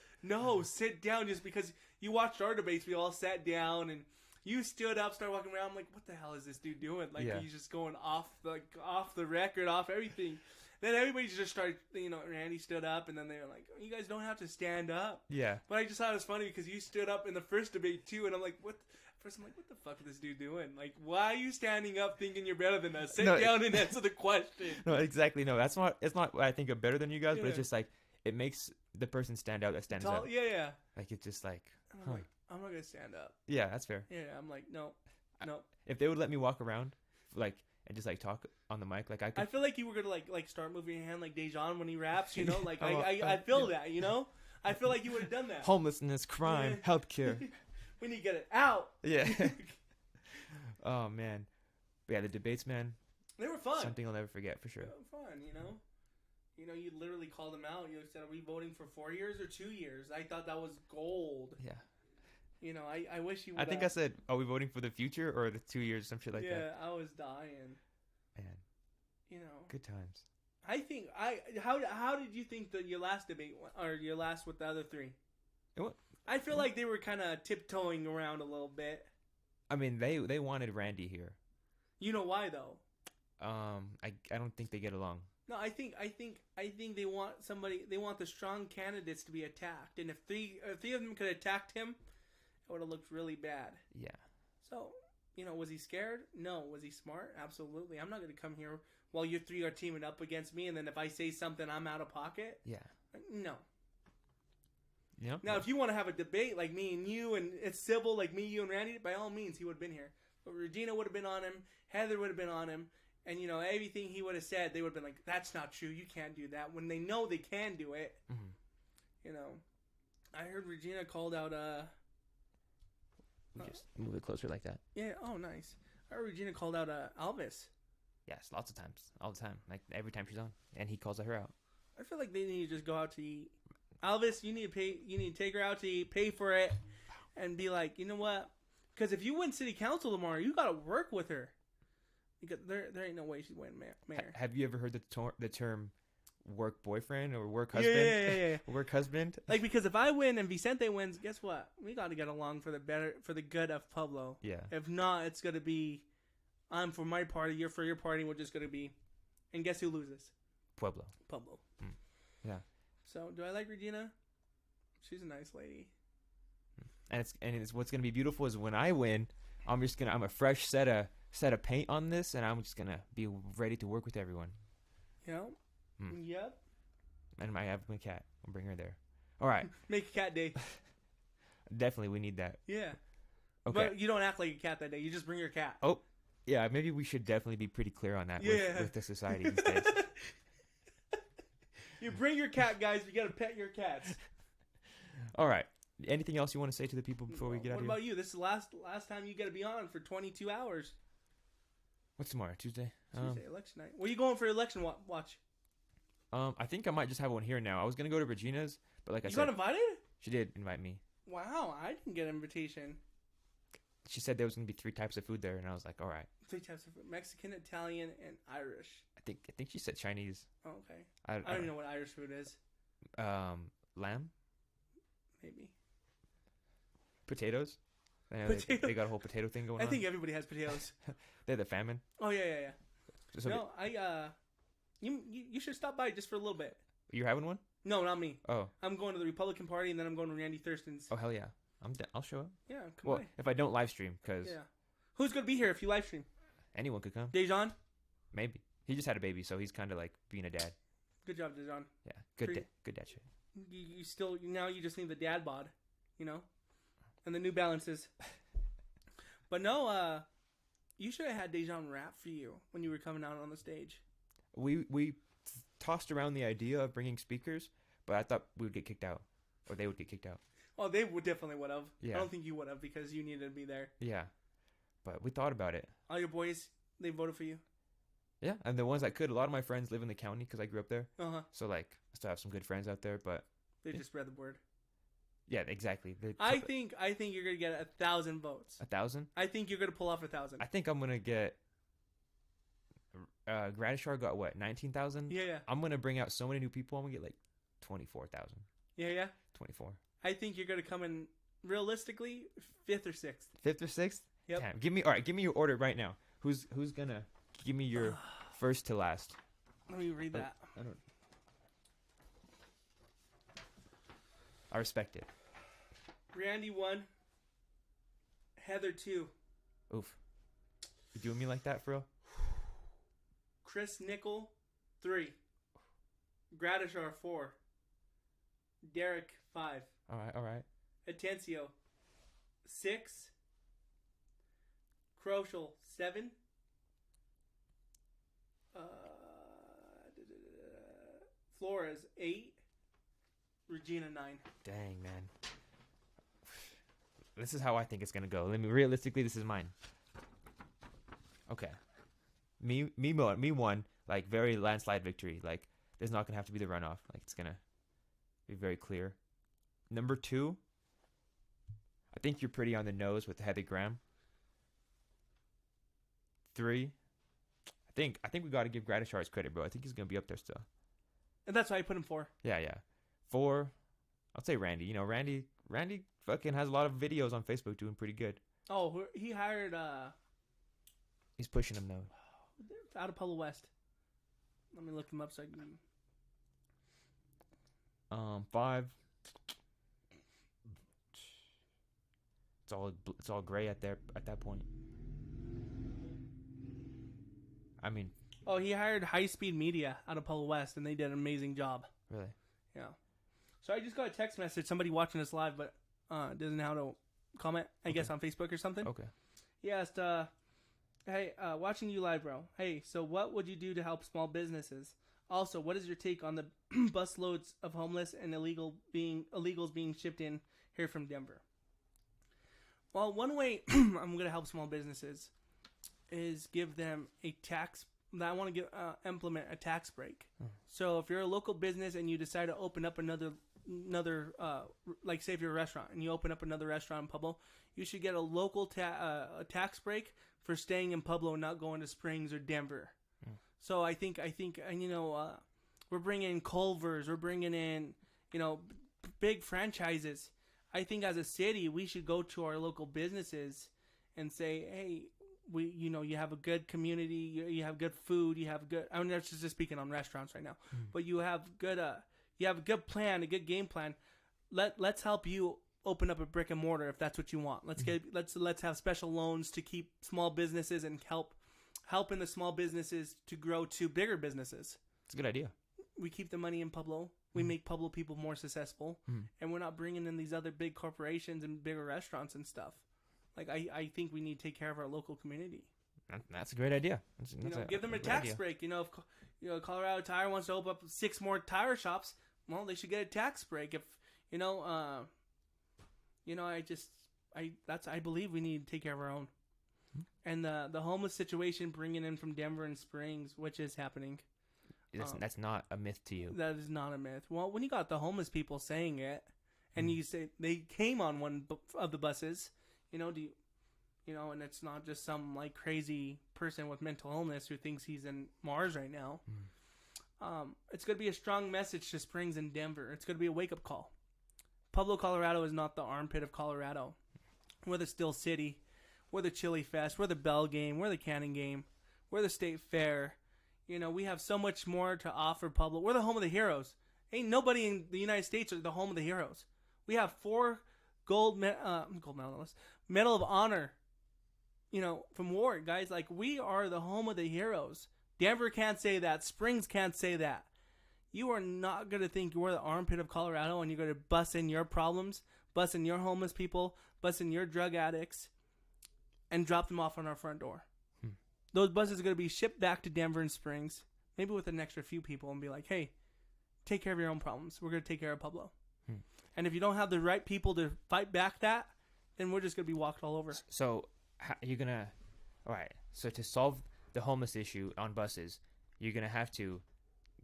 sit down. Just because you watched our debates, we all sat down, and you stood up, started walking around. I'm like, what the hell is this dude doing? Like, he's just going off the record, off everything. Then everybody just started, Randy stood up, and then they were like, you guys don't have to stand up. Yeah. But I just thought it was funny because you stood up in the first debate, too, and I'm like, what? First, I'm like, what the fuck is this dude doing? Like, why are you standing up thinking you're better than us? Sit down and answer the question. No, exactly. No, it's not what I think of better than you guys, but it's just like, it makes the person stand out that stands up. Yeah. Like, it's just like, I'm not going to stand up. Yeah, that's fair. Yeah, I'm like, no. If they would let me walk around, and just, talk on the mic, I could. I feel like you were going to, start moving your hand like Dejan when he raps, I feel that, I feel like you would have done that. Homelessness, crime, healthcare. We need to get it out. Yeah. Oh, man. But yeah, the debates, man. They were fun. Something I'll never forget, for sure. They were fun, You literally called them out. You said, are we voting for 4 years or 2 years? I thought that was gold. Yeah. I wish you would. I think I said, are we voting for the future or the 2 years, some shit like that? Yeah, I was dying. Man. Good times. I think, how did you think that your last debate went, or your last with the other three? I feel like they were kind of tiptoeing around a little bit. I mean, they wanted Randy here. You know why though? I don't think they get along. No, I think they want somebody. They want the strong candidates to be attacked, and if three of them could have attacked him, it would have looked really bad. Yeah. So, was he scared? No. Was he smart? Absolutely. I'm not going to come here while you three are teaming up against me, and then if I say something, I'm out of pocket. Yeah. No. Yeah. Now, if you want to have a debate like me and you, and it's civil like me, you, and Randy, by all means, he would have been here. But Regina would have been on him. Heather would have been on him. And, you know, everything he would have said, they would have been like, that's not true. You can't do that. When they know they can do it. Mm-hmm. You know. I heard Regina called out, Just move it closer like that. yeah, oh, nice. I heard Regina called out, Alvis. Yes, lots of times. All the time. Like, every time she's on. And he calls her out. I feel like they need to just go out to eat. Alvis, you need to pay. You need to take her out to eat, pay for it, and be like, you know what? Because if you win city council tomorrow, you got to work with her. Because there ain't no way she's winning mayor. Have you ever heard the term work boyfriend or work husband? Yeah. Work husband? Like, because if I win and Vicente wins, guess what? We got to get along for the good of Pueblo. Yeah. If not, it's gonna be, I'm for my party, you're for your party. We're just gonna be, and guess who loses? Pueblo. Yeah. So, do I like Regina? She's a nice lady. And it's what's gonna be beautiful is when I win, I'm a fresh set of paint on this, and I'm just gonna be ready to work with everyone. You know? Yep. And I have my cat. I'll bring her there. All right. Make a cat day. Definitely, we need that. Yeah. Okay. But you don't act like a cat that day. You just bring your cat. Oh, yeah. Maybe we should definitely be pretty clear on that with the society these days. You bring your cat, guys. You gotta pet your cats. All right. Anything else you want to say to the people before we get out of here? What about you? This is the last time you gotta be on for 22 hours. What's tomorrow? Tuesday? Tuesday, election night. Where you going for election watch? I think I might just have one here now. I was gonna go to Regina's, but like I said, you got invited? She did invite me. Wow, I didn't get an invitation. She said there was gonna be 3 types of food there, and I was like, all right. 3 types of food: Mexican, Italian, and Irish. I think she said Chinese. Oh, okay. I don't even know what Irish food is. Lamb, maybe. potatoes. They got a whole potato thing going on. I think everybody has potatoes. They're the famine. Oh yeah. So no, you should stop by just for a little bit. You're having one? No, not me. Oh. I'm going to the Republican Party, and then I'm going to Randy Thurston's. Oh hell yeah! I'll show up. Yeah, come by. If I don't live stream, because who's gonna be here if you live stream? Anyone could come. Dejan? Maybe he just had a baby, so he's kind of like being a dad. Good job, Dejan. Yeah, good dad shit. You still now you just need the dad bod, you know, and the New Balances. But no, you should have had Dejan rap for you when you were coming out on the stage. We tossed around the idea of bringing speakers, but I thought we would get kicked out, or they would get kicked out. Oh, they would definitely would have. Yeah. I don't think you would have because you needed to be there. Yeah, but we thought about it. All your boys, they voted for you. Yeah, and the ones that could. A lot of my friends live in the county because I grew up there. So like, I still have some good friends out there, but they just spread the word. Yeah, exactly. I think you're gonna get 1,000 votes. 1,000? I think you're gonna pull off 1,000. I think I'm gonna get. Gradishar got what, 19,000? Yeah. I'm gonna bring out so many new people. I'm gonna get like 24,000. Yeah. 24. I think you're gonna come in realistically 5th or 6th. 5th or 6th? Yep. Damn. Give me your order right now. Who's gonna give me your first to last? Let me read that. I respect it. Randy 1. Heather 2. Oof. You doing me like that, for real? Chris Nickel 3. Gradishar 4. Deryk 5. All right. Atencio 6. Kroschel 7. Flores 8. Regina 9. Dang, man. This is how I think it's gonna go. Realistically, this is mine. Okay. Me won. Like, very landslide victory. Like, there's not gonna have to be the runoff. Like, it's gonna be very clear. Number 2, I think you're pretty on the nose with Heather Graham. 3, I think we got to give Gradishar his credit, bro. I think he's gonna be up there still. And that's why I put him 4. Yeah. 4, I'll say Randy. You know, Randy fucking has a lot of videos on Facebook doing pretty good. Oh, he hired He's pushing him though. Out of Pueblo West. Let me look him up so I can. 5. It's all gray at that point. I mean. Oh, he hired High Speed Media out of Pueblo West, and they did an amazing job. Really? Yeah. So I just got a text message. Somebody watching us live, but doesn't know how to comment. I guess on Facebook or something. Okay. He asked, "Hey, watching you live, bro. Hey, so what would you do to help small businesses? Also, what is your take on the bus loads of homeless and illegals being shipped in here from Denver?" Well, one way I'm going to help small businesses is give them a tax. I want to implement a tax break. So if you're a local business and you decide to open up another like say if you're a restaurant and you open up another restaurant in Pueblo, you should get a local a tax break for staying in Pueblo and not going to Springs or Denver. So I think we're bringing in Culver's, we're bringing in big franchises. I think as a city we should go to our local businesses and say, hey, you have a good community, you have good food, you have good. I'm just speaking on restaurants right now, but you have a good plan, a good game plan. Let's help you open up a brick and mortar if that's what you want. Let's have special loans to keep small businesses and helping the small businesses to grow to bigger businesses. It's a good idea. We keep the money in Pueblo. We make Pueblo people more successful, and we're not bringing in these other big corporations and bigger restaurants and stuff. Like I think we need to take care of our local community. That's a great idea. Give them a tax break. If Colorado Tire wants to open up 6 more tire shops, well, they should get a tax break. If I believe we need to take care of our own. And the homeless situation, bringing in from Denver and Springs, which is happening. That's not a myth to you. That is not a myth. Well, when you got the homeless people saying it, and you say they came on one of the buses, and it's not just some like crazy person with mental illness who thinks he's in Mars right now. It's going to be a strong message to Springs and Denver. It's going to be a wake-up call. Pueblo, Colorado is not the armpit of Colorado. We're the Still City. We're the Chili Fest. We're the Bell Game. We're the Cannon Game. We're the State Fair. We have so much more to offer Pueblo. We're the home of the heroes. Ain't nobody in the United States are the home of the heroes. We have 4 gold medalists, Medal of Honor, from war, guys. Like, we are the home of the heroes. Denver can't say that. Springs can't say that. You are not going to think you're the armpit of Colorado and you're going to bust in your problems, bust in your homeless people, bust in your drug addicts, and drop them off on our front door. Those buses are going to be shipped back to Denver and Springs, maybe with an extra few people, and be like, hey, take care of your own problems. We're going to take care of Pueblo. And if you don't have the right people to fight back that, then we're just going to be walked all over. So you're going to... All right. So to solve the homeless issue on buses, you're going to have to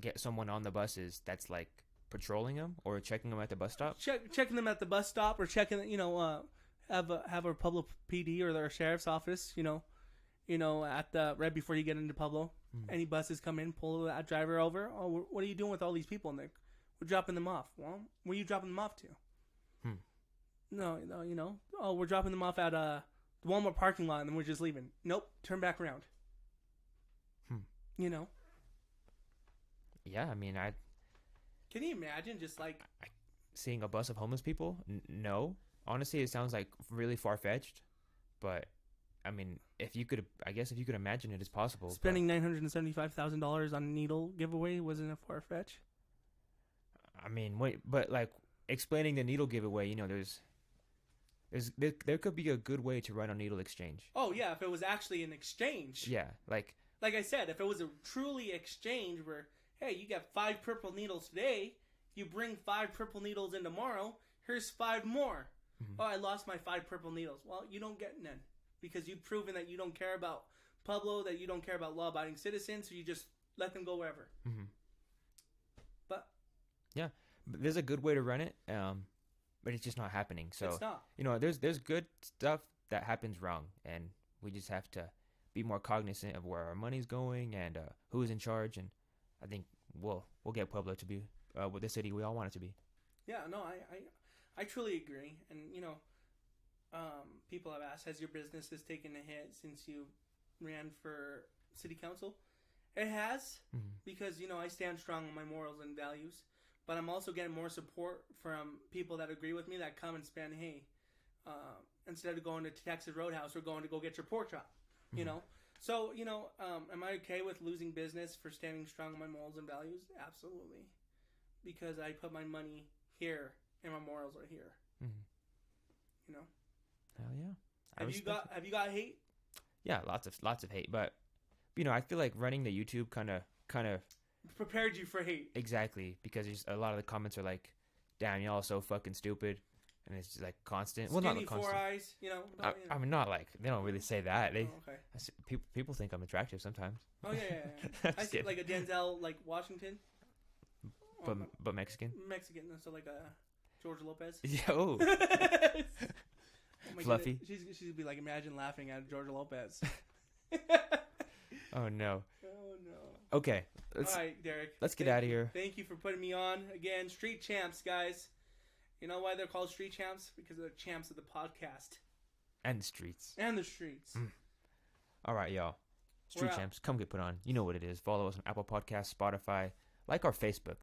get someone on the buses that's like patrolling them or checking them at the bus stop? Checking them at the bus stop, or checking, have our Pueblo PD or their sheriff's office, at the right before you get into Pueblo. Any buses come in, pull that driver over. Oh, what are you doing with all these people? And we're dropping them off. Well, where are you dropping them off to? No, oh, we're dropping them off at the Walmart parking lot, and then we're just leaving. Nope, turn back around. Yeah, I mean, Can you imagine just like seeing a bus of homeless people? No, honestly, it sounds like really far fetched, but. I mean, if you could imagine it, it's possible. Spending $975,000 on a needle giveaway wasn't a far fetch. I mean, but like explaining the needle giveaway, there could be a good way to run a needle exchange. Oh yeah, if it was actually an exchange. Yeah, like I said, if it was a truly exchange where, hey, you got 5 purple needles today, you bring 5 purple needles in tomorrow, here's 5 more. Oh, I lost my 5 purple needles. Well, you don't get none. Because you've proven that you don't care about Pueblo, that you don't care about law-abiding citizens, so you just let them go wherever. But yeah, but there's a good way to run it, but it's just not happening. So it's not. There's good stuff that happens wrong, and we just have to be more cognizant of where our money's going and who's in charge. And I think we'll get Pueblo to be with the city we all want it to be. Yeah, no, I truly agree, and people have asked, has your business taken a hit since you ran for city council? It has, because, I stand strong on my morals and values, but I'm also getting more support from people that agree with me that come and spend, hey, instead of going to Texas Roadhouse, we're going to go get your pork chop, So, am I okay with losing business for standing strong on my morals and values? Absolutely. Because I put my money here and my morals are here. Mm-hmm. You know. Hell yeah. Have you got hate? Yeah, lots of hate, but I feel like running the YouTube kind of Prepared you for hate. exactly, because a lot of the comments are like, "Damn, y'all so fucking stupid," and it's just like constant. Skinny, well, not constant. 4 eyes. You know. I mean, not like they don't really say that. They okay. people think I'm attractive sometimes. Oh yeah. I see like a Denzel like Washington. But Mexican. Mexican, so like a George Lopez. Yo. Oh Fluffy. She'd be like, imagine laughing at George Lopez. Oh no. Oh no. Okay. All right, Deryk. Let's get out of here. Thank you for putting me on again. Street champs, guys. You know why they're called street champs? Because they're champs of the podcast And the streets. and the streets. All right, y'all. Street We're out. champs, come get put on. You know what it is. Follow us on Apple Podcasts, Spotify. Like our Facebook.